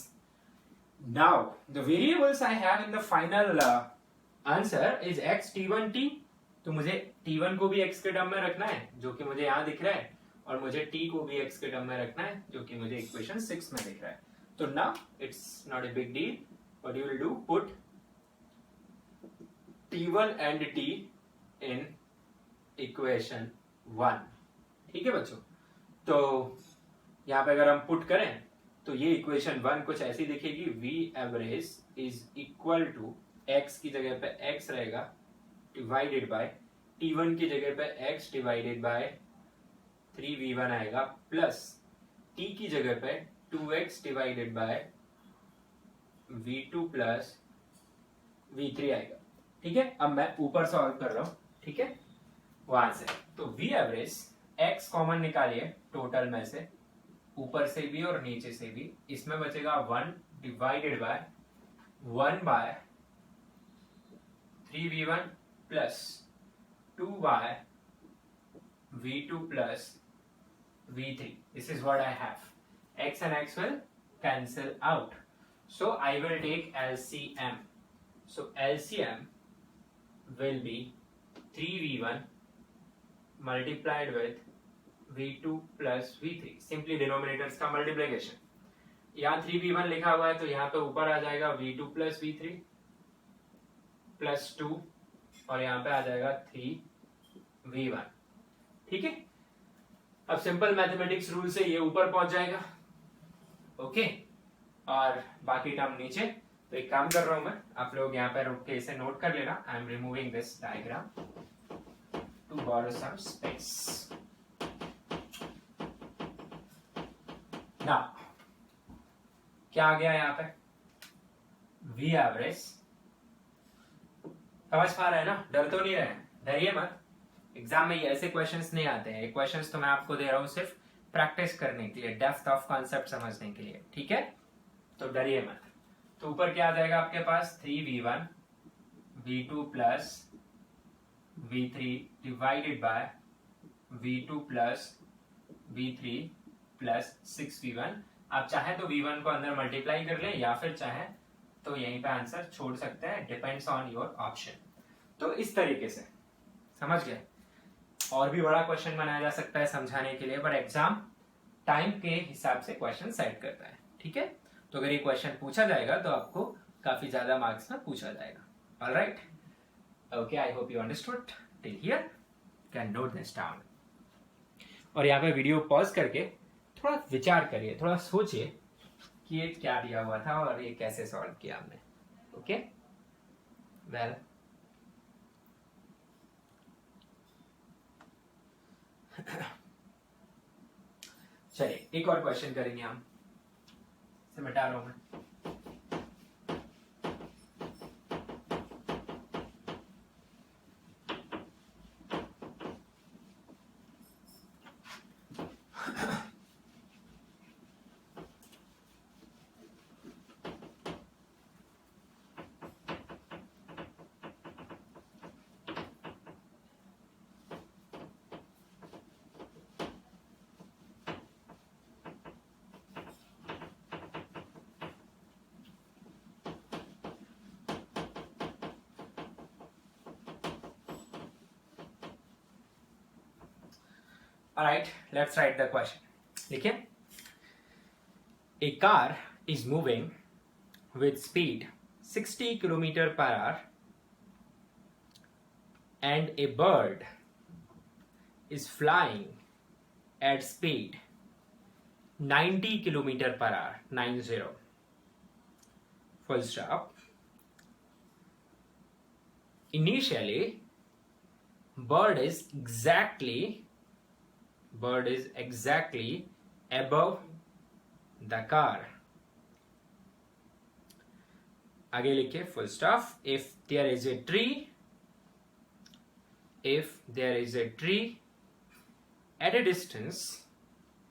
Now the variables I have in the final answer is x t1 t। तो मुझे t1 को भी x के term में रखना है जो कि मुझे यहाँ दिख रहा है, और मुझे t को भी x के टर्म में रखना है जो कि मुझे इक्वेशन 6 में दिख रहा है। तो now it's not a big deal, what you will do, put t1 and t in equation 1, ठीक है बच्चों। तो यहाँ पे अगर हम पुट करें तो ये इक्वेशन 1 कुछ ऐसी दिखेगी, v average is equal to x की जगह पे x रहेगा डिवाइडेड बाय t1 की जगह पे x डिवाइडेड बाय 3v1 आएगा, प्लस t की जगह पे 2x divided by v2 plus v3 आएगा, ठीक है। अब मैं ऊपर सॉल्व कर रहा हूं, ठीक है, वहां से। तो v एवरेज x कॉमन निकालिए टोटल में से, ऊपर से भी और नीचे से भी, इसमें बचेगा 1 divided by 1 by 3v1 plus 2 by v2 plus v3. This is what I have. X and x will cancel out. So I will take LCM. So LCM will be 3v1 multiplied with v2 plus v3. Simply denominators का multiplication. यहाँ 3v1 लिखा हुआ है तो यहाँ पे ऊपर आ जाएगा v2 plus v3 plus 2, और यहाँ पे आ जाएगा 3v1, ठीक है। अब सिंपल मैथमेटिक्स रूल से ये ऊपर पहुंच जाएगा, ओके, और बाकी टर्म नीचे। तो एक काम कर रहा हूं मैं, आप लोग यहाँ पे रुक के इसे नोट कर लेना। I am removing this diagram to borrow some space. Now क्या आ गया यहाँ पे, v एवरेज, समझ पा रहे हैं ना, डर तो नहीं रहे, डरिए मत। एग्जाम में ये ऐसे क्वेश्चंस नहीं आते हैं, ये क्वेश्चंस तो मैं आपको दे रहा हूँ सिर्फ प्रैक्टिस करने के लिए, डेप्थ ऑफ कॉन्सेप्ट समझने के लिए, ठीक है। तो डरिए मत। तो ऊपर क्या आ जाएगा आपके पास, 3v1 v2 plus v3 divided by v2 plus v3 plus 6v1। आप चाहे तो v1 को अंदर मल्टीप्लाई कर लें, या फिर चाहे तो यहीं पे आंसर छोड़ सकते हैं, डिपेंड्स ऑन योर ऑप्शन। तो इस तरीके से समझ गए। और भी बड़ा क्वेश्चन बनाया जा सकता है समझाने के लिए, पर एग्जाम टाइम के हिसाब से क्वेश्चन सेट करता है, ठीक है। तो अगर ये क्वेश्चन पूछा जाएगा तो आपको काफी ज्यादा मार्क्स में पूछा जाएगा। Alright, okay, I hope you understood till here, can note this down. और यहाँ पे वीडियो पॉज करके थोड़ा विचार करिए, थोड़ा सोचिए कि ये क्या दिया हुआ था और ये कैसे सॉल्व किया हमने, ओके। वेल, चलिए एक और क्वेश्चन करेंगे हम, इसे मिटा रहा हूं मैं। Alright, let's write the question. देखिए, a car is moving with speed 60 km per hour and a bird is flying at speed 90 km per hour, 90, full stop. Initially, bird is exactly above the car. आगे लिखिए full stop. If there is a tree at a distance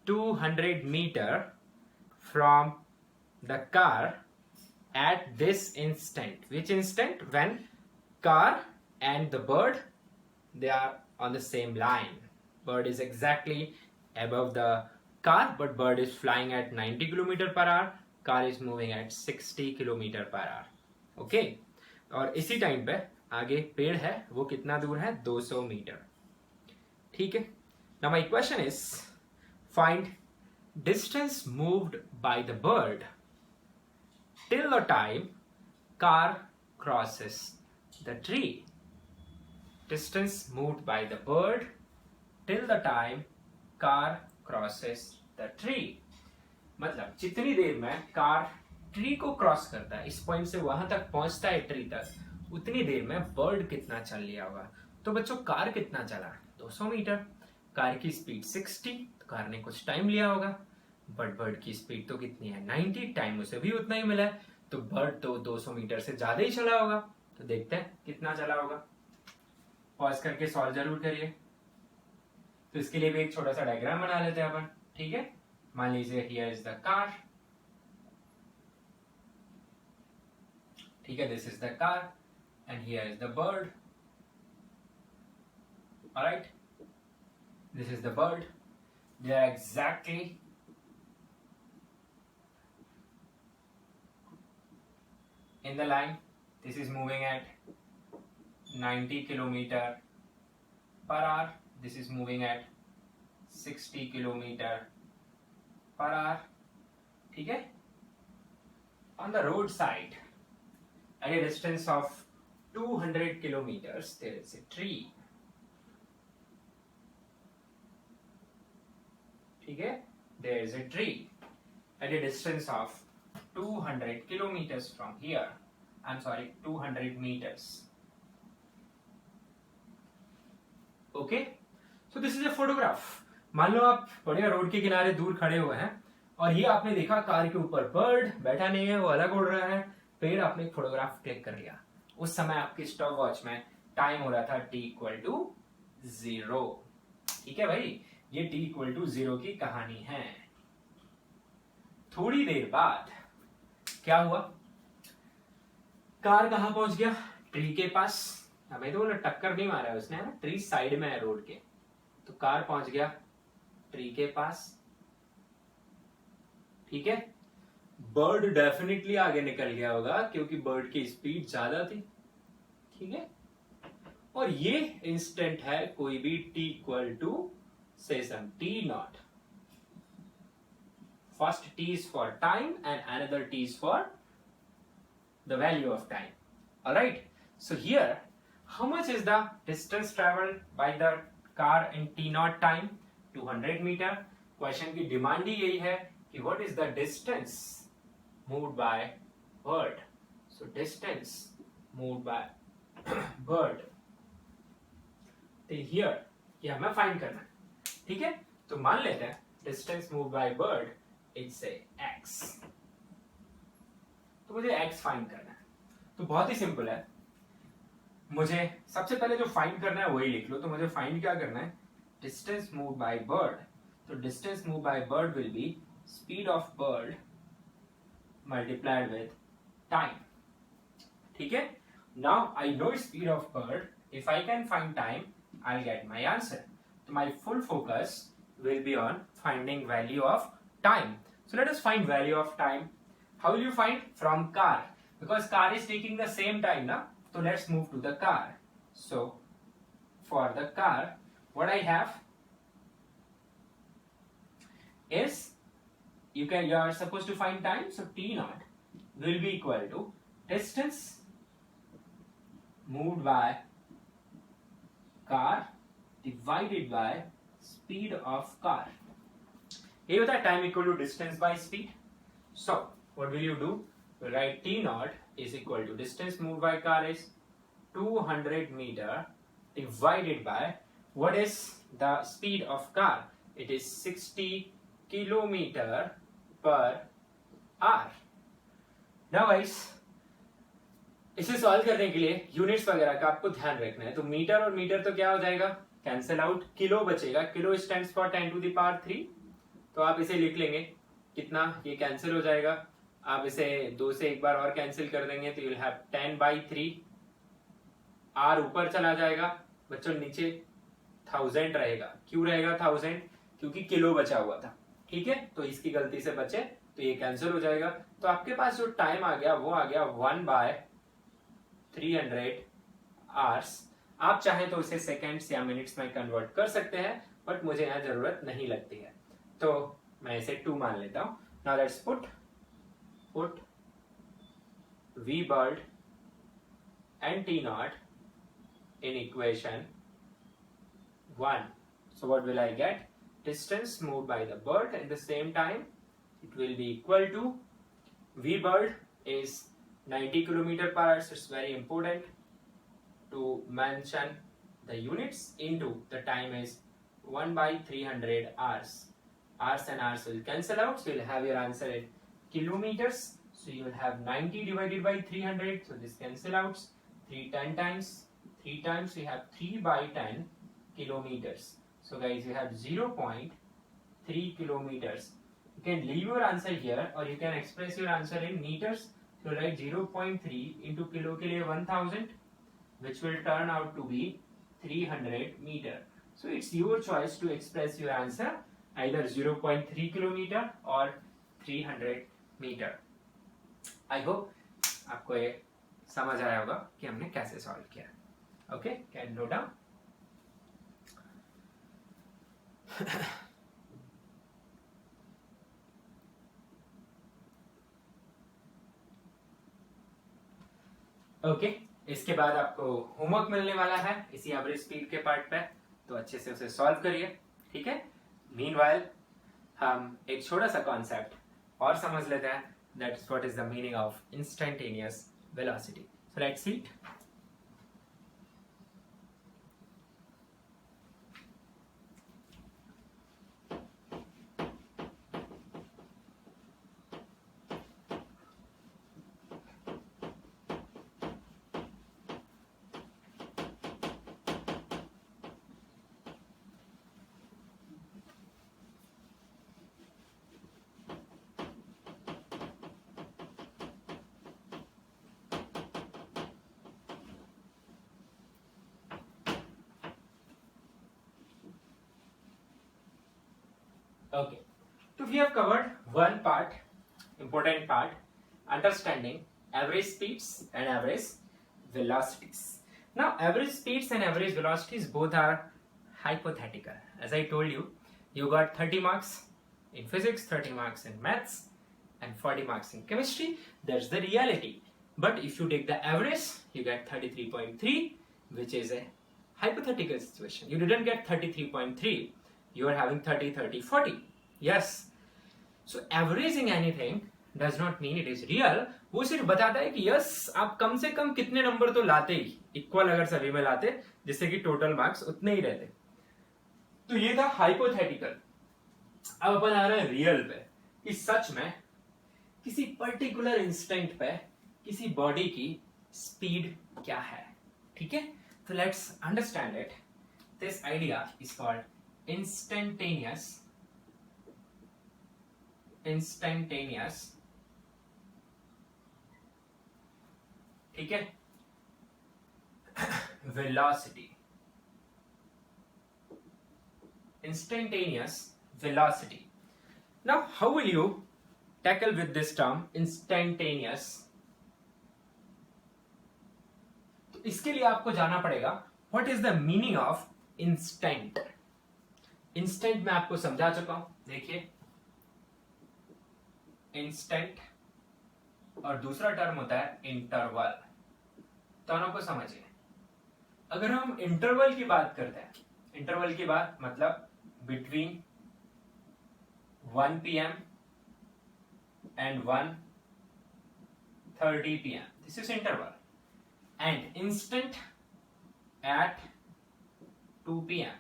200 meter from the car at this instant. Which instant? When car and the bird, they are on the same line. Bird is exactly above the car, but bird is flying at 90 km per hour. Car is moving at 60 km per hour. Okay? और इसी time पे आगे पेड़ है, वो कितना दूर है? 200 मीटर. ठीक है? Now my question is, find distance moved by the bird till the time car crosses the tree. Distance moved by the bird till the time car crosses the tree. मतलब जितनी देर में कार ट्री को cross करता है, इस point से वहां तक पहुंचता है ट्री तक, उतनी देर में बर्ड कितना चल लिया होगा. तो बच्चों, कार कितना चला? 200 मीटर. कार की स्पीड 60, तो कार ने कुछ टाइम लिया होगा. बट बर्ड की स्पीड तो कितनी है? 90. टाइम उसे भी उतना ही मिला है, तो बर्ड तो 200 मीटर से ज्यादा ही चला होगा. तो देखते हैं कितना चला होगा. पॉज करके सॉल्व जरूर करिए. तो इसके लिए भी एक छोटा सा डायग्राम बना लेते हैं अपन. ठीक है? मान लीजिए हियर इज द कार. ठीक है, this is the car and here is the bird. Alright, this is the bird. They are exactly in the line. This is moving at 90 km per hour. This is moving at 60 km per hour. ठीक है? On the road side, at a distance of 200 kilometers, there is a tree. ठीक है? There is a tree at a distance of 200 kilometers from here. I'm sorry, 200 meters. Okay? So this is a photograph. मान लो आप बढ़िया road के किनारे दूर खड़े हुए हैं और ये आपने देखा कार के ऊपर बर्ड बैठा नहीं है, वो अलग उड़ रहा है. पेड़ आपने एक फोटोग्राफ क्लिक कर लिया. उस समय आपकी स्टॉप वॉच में टाइम हो रहा था t=0. ठीक है भाई, ये t=0 की कहानी है. थोड़ी देर बाद क्या हुआ? कार कहां पहुंच गया? ट्री के पास. हमें तो बोला टक्कर नहीं मारा है उसने, है ना? ट्री साइड में है रोड के. तो कार पहुंच गया ट्री के पास. ठीक है? बर्ड डेफिनेटली आगे निकल गया होगा क्योंकि बर्ड की स्पीड ज्यादा थी. ठीक है? और ये इंस्टेंट है कोई भी t= say some t0. First t is for time and another t is for the value of time. Alright, so here how much is the distance traveled by the car in t0 time? 200 meter. Question की demand ही यही है कि what is the distance moved by bird? So distance moved by bird. तो here ये हमें find करना है. ठीक है? तो मान लेते हैं distance moved by bird it's a x. तो मुझे x फाइंड करना है. तो बहुत ही सिंपल है. मुझे सबसे पहले जो फाइंड करना है वही लिख लो. तो मुझे फाइंड क्या करना है? Distance move by bird. तो distance move by bird will be speed of bird multiplied with time. ठीक है? Now I know speed of bird. If I can find time I get my answer. तो my full focus will be on finding value of time. So let us find value of time. How will you find? From car, because car is taking the same time, na? So let's move to the car. So for the car, what I have? is you are supposed to find time, so T naught will be equal to distance moved by car divided by speed of car. ये होता है time equal to distance by speed. So what will you do? We'll write T naught is equal to distance moved by car is 200 meter divided by what is the speed of car? It is 60 kilometer per hour. Now guys, इसे solve करने के लिए units वगैरह का आपको ध्यान रखना है. तो मीटर और मीटर तो क्या हो जाएगा, कैंसिल आउट. किलो बचेगा, kilo stands for 10 to the power 3. तो आप इसे लिख लेंगे कितना, ये कैंसिल हो जाएगा. आप इसे 2 से एक बार और कैंसिल कर देंगे तो यू विल हैव 10/3. आर ऊपर चला जाएगा बच्चों, नीचे 1000 रहेगा. क्यों रहेगा 1000? क्योंकि किलो बचा हुआ था. ठीक है, तो इसकी गलती से बचे तो ये कैंसिल हो जाएगा. तो आपके पास जो टाइम आ गया वो आ गया 1/300 आवर्स. आप चाहे तो उसे सेकेंड्स या मिनट्स में कन्वर्ट कर सकते हैं, बट मुझे यहाँ जरूरत नहीं लगती है, तो मैं इसे 2 मान लेता हूं. Now let's put V bird and T naught in equation 1. So what will I get? Distance moved by the bird at the same time, it will be equal to V bird is 90 kilometer per hour. So it's very important to mention the units into the time is 1/300 hours. Hours and hours will cancel out, so you'll have your answer in kilometers. So you will have 90 divided by 300. So this cancel out. 3 10 times. 3 times we have 3/10 kilometers. So guys, you have 0.3 kilometers. You can leave your answer here, or you can express your answer in meters. So write 0.3 into kilo ke liye 1000, which will turn out to be 300 meter. So it's your choice to express your answer either 0.3 kilometer or 300 meter. I hope आपको ये समझ आया होगा कि हमने कैसे solve किया. Okay, can note down. Okay, इसके बाद आपको होमवर्क मिलने वाला है इसी एवरेज स्पीड के पार्ट पे, तो अच्छे से उसे सॉल्व करिए. ठीक है, मीनवाइल हम एक छोटा सा कॉन्सेप्ट और समझ लेते हैं. That's what is the meaning of instantaneous velocity. So let's see it. Okay, so we have covered one part, important part, understanding average speeds and average velocities. Now average speeds and average velocities both are hypothetical. As I told you, you got 30 marks in physics, 30 marks in maths and 40 marks in chemistry. That's the reality. But if you take the average, you get 33.3, which is a hypothetical situation. You didn't get 33.3. You are having 30, 30, 40. Yes. So averaging anything does not mean it is real. वो सिर्फ बताता है कि yes आप कम से कम कितने number तो लाते ही, equal अगर सभी में लाते जिससे कि टोटल मार्क्स उतने ही रहते. तो ये था हाइपोथेटिकल. अब अपन आ रहे हैं रियल पे कि सच में किसी पर्टिकुलर इंस्टेंट पे किसी बॉडी की स्पीड क्या है. ठीक है, तो let's understand it. This idea is called instantaneous, ठीक है, velocity. Instantaneous velocity. Now how will you tackle with this term instantaneous? तो इसके लिए आपको जाना पड़ेगा what is the meaning of instant. Instant मैं आपको समझा चुका हूं. देखिए इंस्टेंट और दूसरा टर्म होता है इंटरवल। दोनों को समझिए। अगर हम इंटरवल की बात करते हैं, इंटरवल की बात मतलब between 1 PM and 1:30 PM, this is interval, and instant at 2 PM,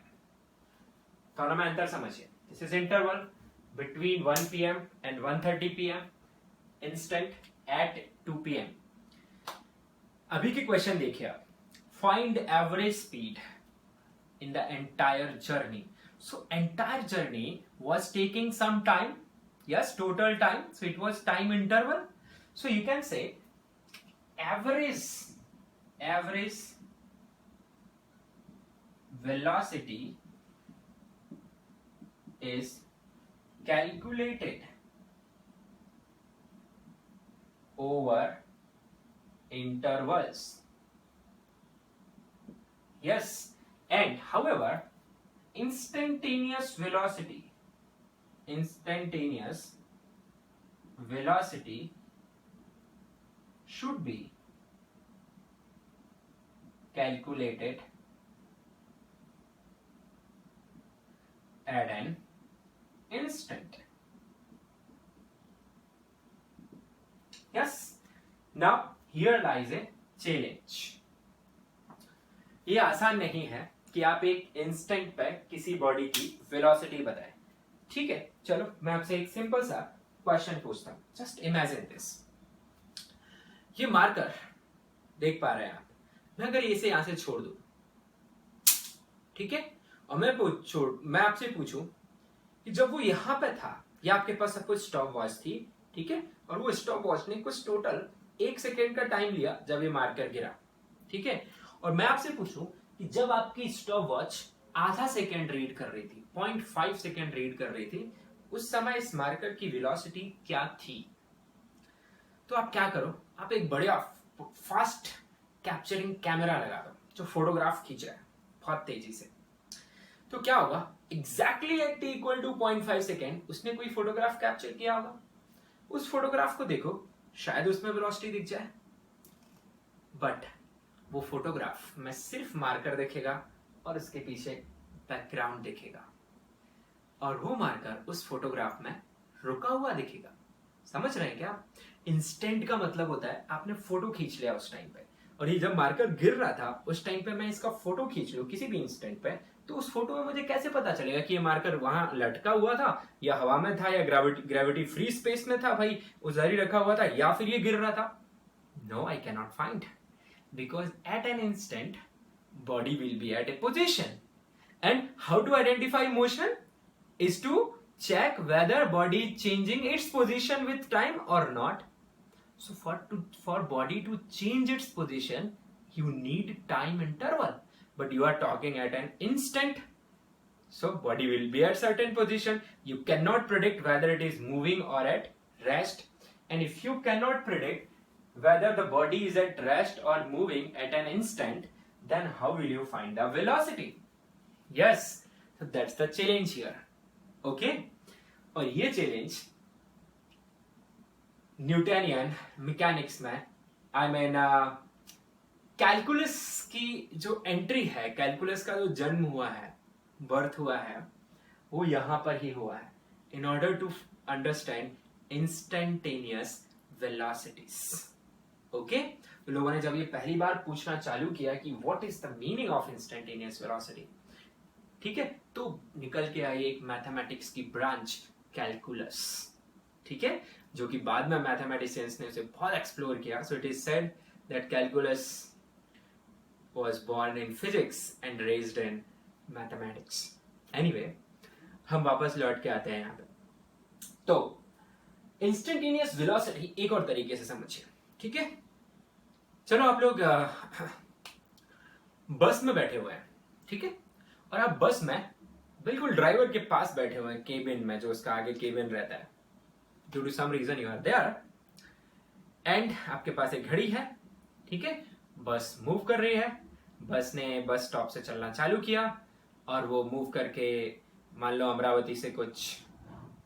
दोनों में अंतर समझिए। This is interval between 1 PM and 1:30 PM, instant at 2 PM। अभी के क्वेश्चन देखिए आप, find average speed in the entire journey. So entire journey was taking some time, yes, total time, so it was time interval, so you can say average velocity is calculated over intervals, yes, and however instantaneous velocity should be calculated at an instant. Yes, now here lies a challenge. ये आसान नहीं है कि आप एक instant पे किसी body की वेलोसिटी बताएं। ठीक है, चलो मैं आपसे एक सिंपल सा क्वेश्चन पूछता हूं। जस्ट इमेजिन दिस, ये मार्कर देख पा रहे हैं आप, मैं अगर इसे यहां से छोड़ दूं, ठीक है, और मैं आपसे पूछूं कि जब वो यहां पे था, या आपके पास सब कुछ स्टॉप वॉच थी, ठीक है, और वो स्टॉप वॉच ने कुछ टोटल 1 सेकेंड का टाइम लिया जब ये मार्कर गिरा, ठीक है, और मैं आपसे पूछूं कि जब आपकी स्टॉप वॉच आधा सेकेंड रीड कर रही थी, 0.5 सेकेंड रीड कर रही थी, उस समय इस मार्कर की वेलोसिटी क्या थी? तो आप क्या करो, आप एक बढ़िया फास्ट कैप्चरिंग कैमरा लगा दो जो फोटोग्राफ खींच रहा है बहुत तेजी से। तो क्या होगा, exactly at t equal to 0.5 second उसने कोई फोटोग्राफ कैप्चर किया होगा। उस फोटोग्राफ को देखो, शायद उसमें वेलोसिटी दिख जाए, बट वो फोटोग्राफ में सिर्फ मार्कर देखेगा और उसके पीछे बैकग्राउंड दिखेगा, और वो मार्कर उस फोटोग्राफ में रुका हुआ दिखेगा। समझ रहे हैं क्या? इंस्टेंट का मतलब होता है आपने फोटो खींच लिया उस टाइम पे, और ये जब मार्कर गिर रहा था उस टाइम पे मैं इसका फोटो खींच लूं किसी भी इंस्टेंट पे, तो उस फोटो में मुझे कैसे पता चलेगा कि ये मार्कर वहां लटका हुआ था, या हवा में था, या ग्रेविटी फ्री स्पेस में था, भाई उधर ही रखा हुआ था, या फिर ये गिर रहा था? No, I can not find, because at an instant body will be at a position, and how to identify motion is to check whether body is changing its position with time or not. So for body to change its position you need time interval, but you are talking at an instant, so body will be at certain position. You cannot predict whether it is moving or at rest, and if you cannot predict whether the body is at rest or moving at an instant, then how will you find the velocity? Yes, so that's the challenge here. Okay, और ये challenge Newtonian mechanics में, I mean calculus की जो entry है, calculus का जो जन्म हुआ है, बर्थ हुआ है, वो यहां पर ही हुआ है, in order to understand instantaneous velocities. Okay, तो लोगों ने जब ये पहली बार पूछना चालू किया कि what is the meaning of instantaneous velocity, ठीक है, तो निकल के आई एक मैथमेटिक्स की ब्रांच कैलकुलस, ठीक है, जो कि बाद में मैथमेटिशियंस ने उसे बहुत एक्सप्लोर किया। So it is said that calculus was born in physics and raised in mathematics. Anyway, हम वापस लौट के आते हैं यहाँ पे। तो इंस्टेंटेनियस वेलोसिटी एक और तरीके से समझिए, ठीक है। चलो आप लोग बस में बैठे हुए हैं, ठीक है, और आप बस में बिल्कुल ड्राइवर के पास बैठे हुए हैं, केबिन में, जो उसका आगे केबिन रहता है। Due to some reason you are there, and आपके पास एक घड़ी है, ठीक है, बस मूव कर रही है, बस ने बस स्टॉप से चलना चालू किया, और वो मूव करके मान लो अमरावती से कुछ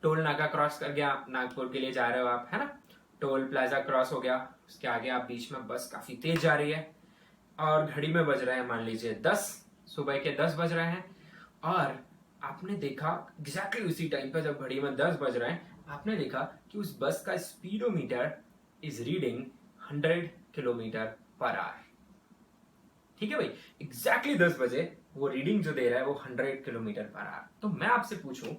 टोल नाका क्रॉस कर गया, नागपुर के लिए जा रहे हो आप, है ना, टोल प्लाजा क्रॉस हो गया, उसके आगे आप बीच में बस काफी तेज जा रही है और घड़ी में बज रहे हैं मान लीजिए 10, सुबह के 10 बज रहे हैं, और आपने देखा एग्जैक्टली उसी टाइम पे जब घड़ी में 10 बज रहे हैं, आपने देखा कि उस बस का speedometer is reading 100 kilometre per hour. ठीक है भाई, एग्जैक्टली 10 बजे वो रीडिंग जो दे रहा है वो 100 किलोमीटर पर आवर। तो मैं आपसे पूछूं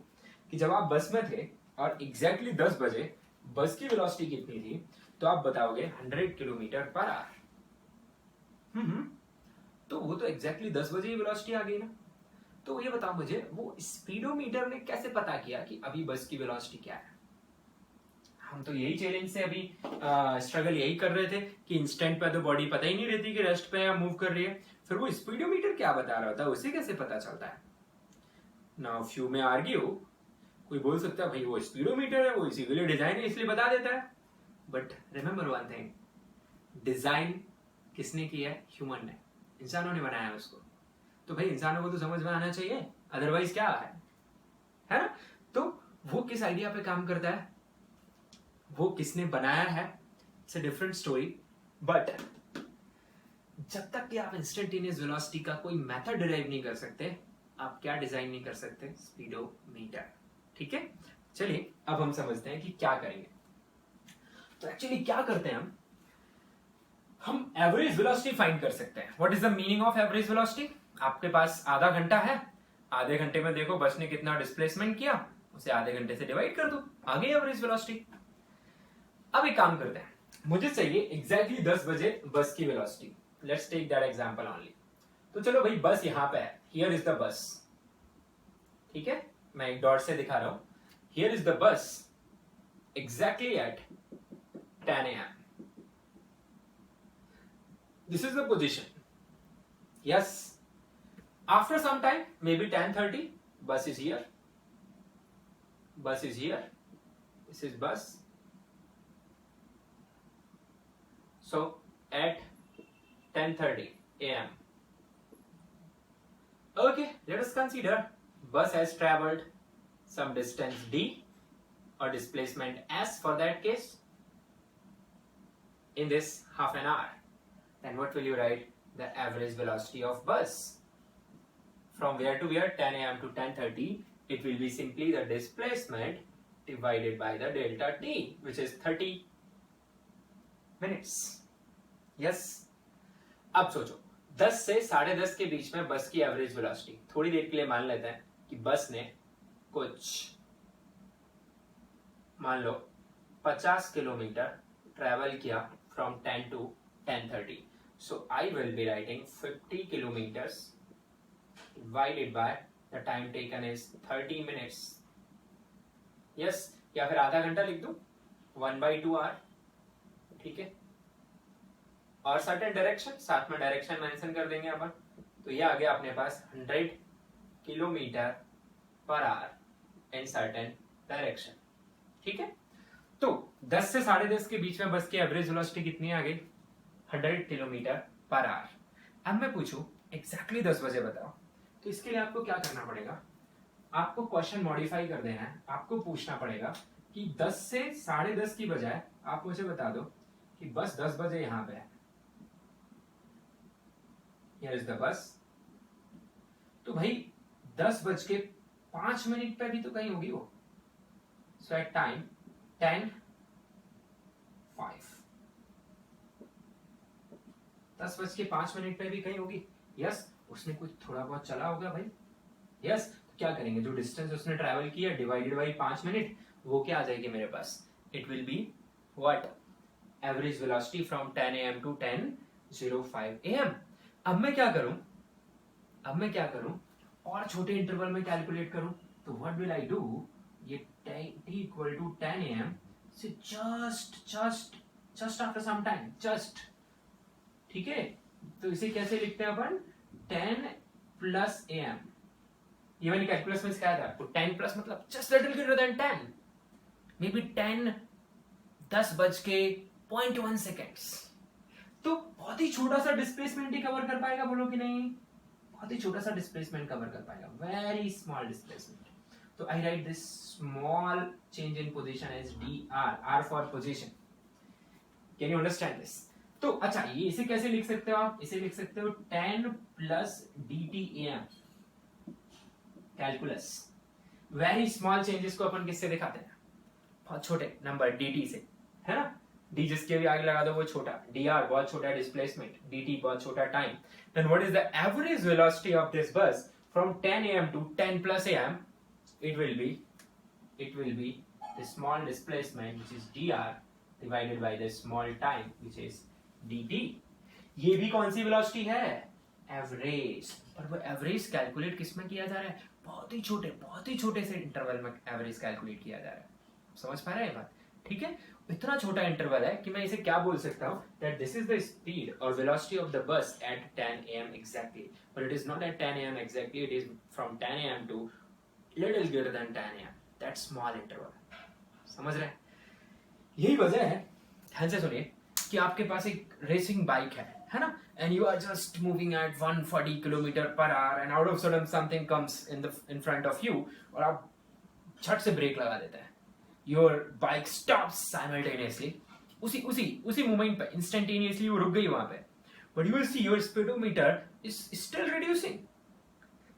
कि जब आप बस में थे और एग्जैक्टली 10 बजे बस की वेलोसिटी कितनी थी, तो आप बताओगे 100 किलोमीटर पर आवर। तो वो तो एग्जैक्टली 10 बजे ही वेलोसिटी आ गई ना। तो ये बताओ मुझे, वो स्पीडोमीटर ने कैसे पता किया कि अभी बस की वेलोसिटी क्या है? हम तो यही चैलेंज से अभी स्ट्रगल यही कर रहे थे कि इंस्टेंट पे तो बॉडी पता ही नहीं रहती कि रेस्ट पे या मूव कर रही है, फिर वो स्पीडोमीटर क्या बता रहा होता है, उसे कैसे पता चलता है? नाउ फ्यू में आर्ग्यू, कोई बोल सकता है भाई वो स्पीडोमीटर है, वो इसी के लिए डिजाइन है इसलिए बता देता है, but remember one thing, design किसने किया है? ह्यूमन ने, इंसानों ने बनाया है उसको। तो भाई इंसानों को तो समझ में आना चाहिए, अदरवाइज क्या है ना? तो वो किस आइडिया पे काम करता है, वो किसने बनाया है, it's a different story, but जब तक कि आप इंस्टेंटेनियस वेलोसिटी का कोई मेथड डिराइव नहीं कर सकते, आप क्या डिजाइन नहीं कर सकते? स्पीडोमीटर। ठीक है, चलिए अब हम समझते हैं कि क्या करेंगे। तो एक्चुअली क्या करते हैं हम एवरेज वेलोसिटी फाइंड कर सकते हैं। What is the meaning of average velocity? आपके पास आधा घंटा है, आधे घंटे में देखो बस ने कितना डिस्प्लेसमेंट किया, उसे आधे घंटे से डिवाइड कर दो, आ गई एवरेज वेलोसिटी। अब एक काम करते हैं, मुझे चाहिए एग्जैक्टली 10 बजे बस की velocity. Let's take that example only. तो चलो भाई बस यहां पे है, हियर इज द बस। ठीक है, मैं एक डॉट से दिखा रहा हूं, here is the bus exactly at 10 AM. This is the position. Yes. After some time, maybe 10:30, bus is here. Bus is here. This is bus. So at 10:30 AM. Okay, let us consider bus has traveled some distance d or displacement s for that case in this half an hour. Then what will you write? The average velocity of bus. From where to where? 10 AM to 10:30. It will be simply the displacement divided by the delta t, which is 30 minutes. Yes? अब सोचो 10 से 10:30 के बीच में बस की average velocity, थोड़ी देर के लिए मान लेते हैं कि बस ने कुछ मान लो 50 किलोमीटर ट्रेवल किया from 10 to 10:30. So I will be writing 50 kilometers divided by the time taken is 30 minutes. Yes, या फिर आधा घंटा लिख दूं, 1/2 hour. ठीक है, और सर्टेन डायरेक्शन, साथ में डायरेक्शन मेंशन कर देंगे अपन। तो ये आ गया अपने पास 100 kilometre per hour in certain direction. ठीक है, तो 10 से 10:30 के बीच में बस की एवरेज वेलोसिटी कितनी आ गई? 100 किलोमीटर पर आवर। अब मैं पूछूं एग्जैक्टली 10 बजे बताओ, तो इसके लिए आपको क्या करना पड़ेगा? आपको क्वेश्चन मॉडिफाई कर देना है, आपको पूछना पड़ेगा कि 10 से 10:30 की बजाय आप मुझे बता दो कि बस 10 बजे यहां पे है, हियर इज द बस। तो भाई 10:05 पे भी तो कहीं होगी वो। सो एट टाइम 10:05, 10:05 पे भी कहीं होगी। यस, उसने कुछ थोड़ा बहुत चला होगा भाई। यस, तो क्या करेंगे, जो डिस्टेंस उसने ट्रैवल किया डिवाइडेड बाई 5 मिनट, वो क्या आ जाएगी मेरे पास? It will be what? Average velocity from 10 AM to 10:05 AM। अब मैं क्या करूं? और छोटे इंटरवल में कैलकुलेट करूं, तो व्हाट विल आई डू? ये t equal to 10 AM से just after some time, just. ठीक है, तो इसे कैसे लिखते हैं अपन? 10 plus AM। ये मैंने कैलकुलस में सिखाया था आपको, 10 प्लस मतलब just little greater than 10, may be 10:10 seconds. तो बहुत ही छोटा सा डिस्प्लेसमेंट ही कवर कर पाएगा, बोलो कि नहीं? बहुत ही छोटा सा डिस्प्लेसमेंट कवर कर पाएगा, वेरी स्मॉल डिस्प्लेसमेंट। तो I write this small change in position as dr, r for position. Can you understand this? तो अच्छा, ये इसे कैसे लिख सकते हो आप? इसे लिख सकते हो 10 plus dt am calculus. Very small changes को अपन किससे दिखाते हैं? बहुत छोटे नंबर dt से, है ना? d जिसके भी आगे लगा दो वो छोटा, dr बहुत छोटा डिस्प्लेसमेंट, dt बहुत छोटा time. Then what is the average velocity of this bus from 10 am to 10 plus am? it will be the small displacement which is dr divided by the small time which is dt. ये भी कौन सी velocity है? Average. पर वो average calculate किस में किया जा रहा है? बहुत ही छोटे से इंटरवल में एवरेज कैलकुलेट किया जा रहा है. समझ पा रहे हैं बात? ठीक है, इतना छोटा इंटरवल है कि मैं इसे क्या बोल सकता हूँ, that this is the speed or velocity of the bus at 10 am exactly, but it is not at 10 am exactly, it is from 10 am to little greater than 10 am, that small interval. समझ रहे हैं? यही वजह है, ध्यान से सुनिए, कि आपके पास एक रेसिंग बाइक है ना, and you are just moving at 140 km per hour and out of sudden something comes in front of you और आप झट से ब्रेक लगा देते हैं. Your bike stops simultaneously. उसी मोमेंट पे instantaneously वो रुक गई वहां पे. But you will see your speedometer is still reducing.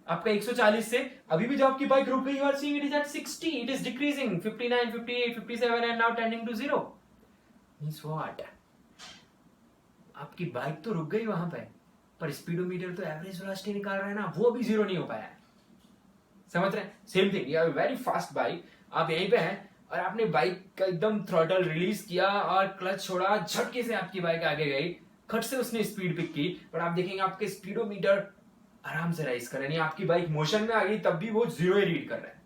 आपका 140 से अभी भी जब आपकी बाइक रुक गई, you are seeing it is at 60. It is decreasing 59, 58, 57 and now tending to 0. Means what? आपकी बाइक तो रुक गई वहां पे, पर स्पीडोमीटर तो एवरेज वेलोसिटी निकाल रहा है ना, वो भी 0 नहीं हो पाया है. समझ रहे हैं? Same thing, you have a very fast bike, आप यहीं पे हैं और आपने बाइक का एकदम थ्रॉटल रिलीज किया और क्लच छोड़ा, झटके से आपकी बाइक आगे गई, खट से उसने स्पीड पिक की, पर आप देखेंगे आपके स्पीडोमीटर आराम से राइज कर रहा है. नहीं, आपकी बाइक मोशन में आ गई तब भी वो 0 ही रीड कर रहा है.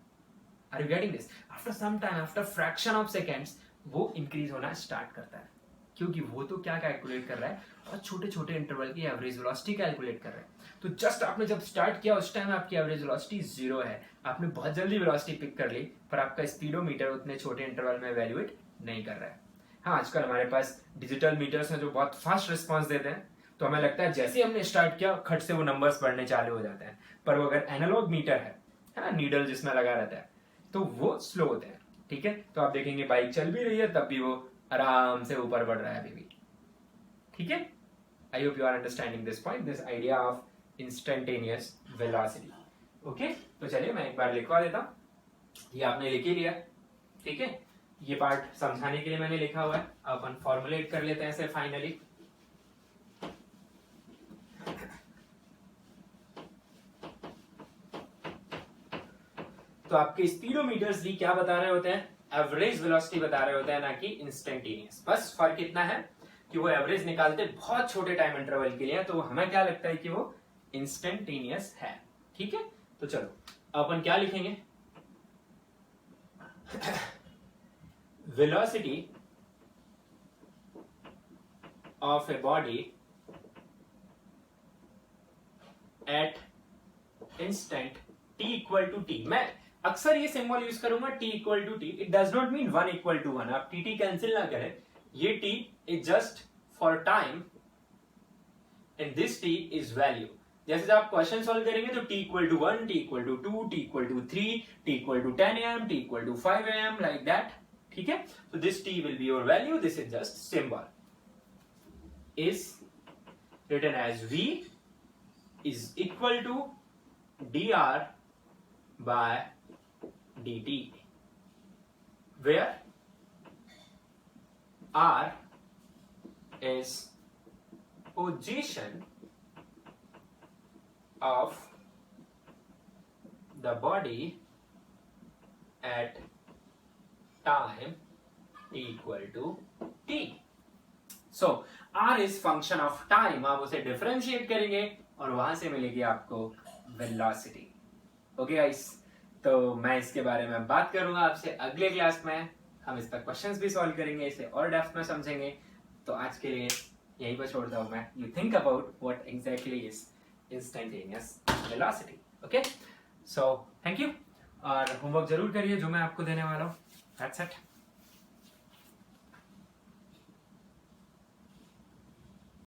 Are you getting this? After some time, after fraction of seconds वो इंक्रीज होना स्टार्ट करता है, क्योंकि वो तो क्या कैलकुलेट कर रहा है? और छोटे छोटे इंटरवल की एवरेज वेलोसिटी कैलकुलेट कर रहा है. तो जस्ट आपने जब स्टार्ट किया उस टाइम आपकी एवरेज वेलोसिटी 0 है, आपने बहुत जल्दी वेलोसिटी पिक कर ली, पर आपका स्पीडोमीटर उतने छोटे इंटरवल में इवैल्यूएट नहीं कर रहा है. हाँ, आजकल हमारे पास डिजिटल मीटर्स हैं जो बहुत फास्ट रिस्पॉन्स देते हैं, तो हमें लगता है जैसे ही हमने स्टार्ट किया खट से वो नंबर्स बढ़ने चालू हो जाते हैं. पर वो अगर एनालॉग मीटर है ना, नीडल जिसमें लगा रहता है, तो वो स्लो होते हैं. ठीक है, तो आप देखेंगे बाइक चल भी रही है तब भी वो आराम से ऊपर बढ़ रहा है अभी भी. ठीक है, I hope you are understanding this point, this idea of instantaneous velocity. Okay, तो चलिए मैं एक बार लिखवा देता हूं. ये आपने लिख ही लिया. ठीक है, ये पार्ट समझाने के लिए मैंने लिखा हुआ है. अपन फॉर्मुलेट कर लेते हैं इसे फाइनली. तो आपके स्पीडोमीटर्स भी क्या बता रहे होते हैं? एवरेज वेलोसिटी बता रहे होते हैं, ना कि इंस्टेंटेनियस. बस फर्क इतना है कि वो एवरेज निकालते बहुत छोटे टाइम इंटरवल के लिए, तो हमें क्या लगता है कि वो इंस्टेंटेनियस है. ठीक है, तो चलो अपन क्या लिखेंगे? Velocity of a body at instant t equal to t. मैं अक्सर ये सिंबल यूज करूंगा t equal to t. It does not mean 1 equal to 1. आप t कैंसिल ना करें. ये t is just for time and this t is value. जैसे जब आप क्वेश्चन सॉल्व करेंगे तो t equal to 1, t equal to 2, t equal to 3, t equal to 10 am, t equal to 5 am, like that. ठीक है, तो this t will be your value. This is just symbol. Is written as v is equal to dr by dt, where r is position of the body at time t equal to t. So r is function of time. आप उसे differentiate करेंगे और वहां से मिलेगी आपको velocity. Okay guys, तो मैं इसके बारे में बात करूंगा आपसे अगले क्लास में. हम इस पर क्वेश्चंस भी सॉल्व करेंगे, इसे और डेप्थ में समझेंगे. तो आज के लिए यहीं पर छोड़ता हूं मैं. You think about what exactly is instantaneous velocity. Okay, so thank you, और होमवर्क जरूर करिए जो मैं आपको देने वाला हूं. That's it.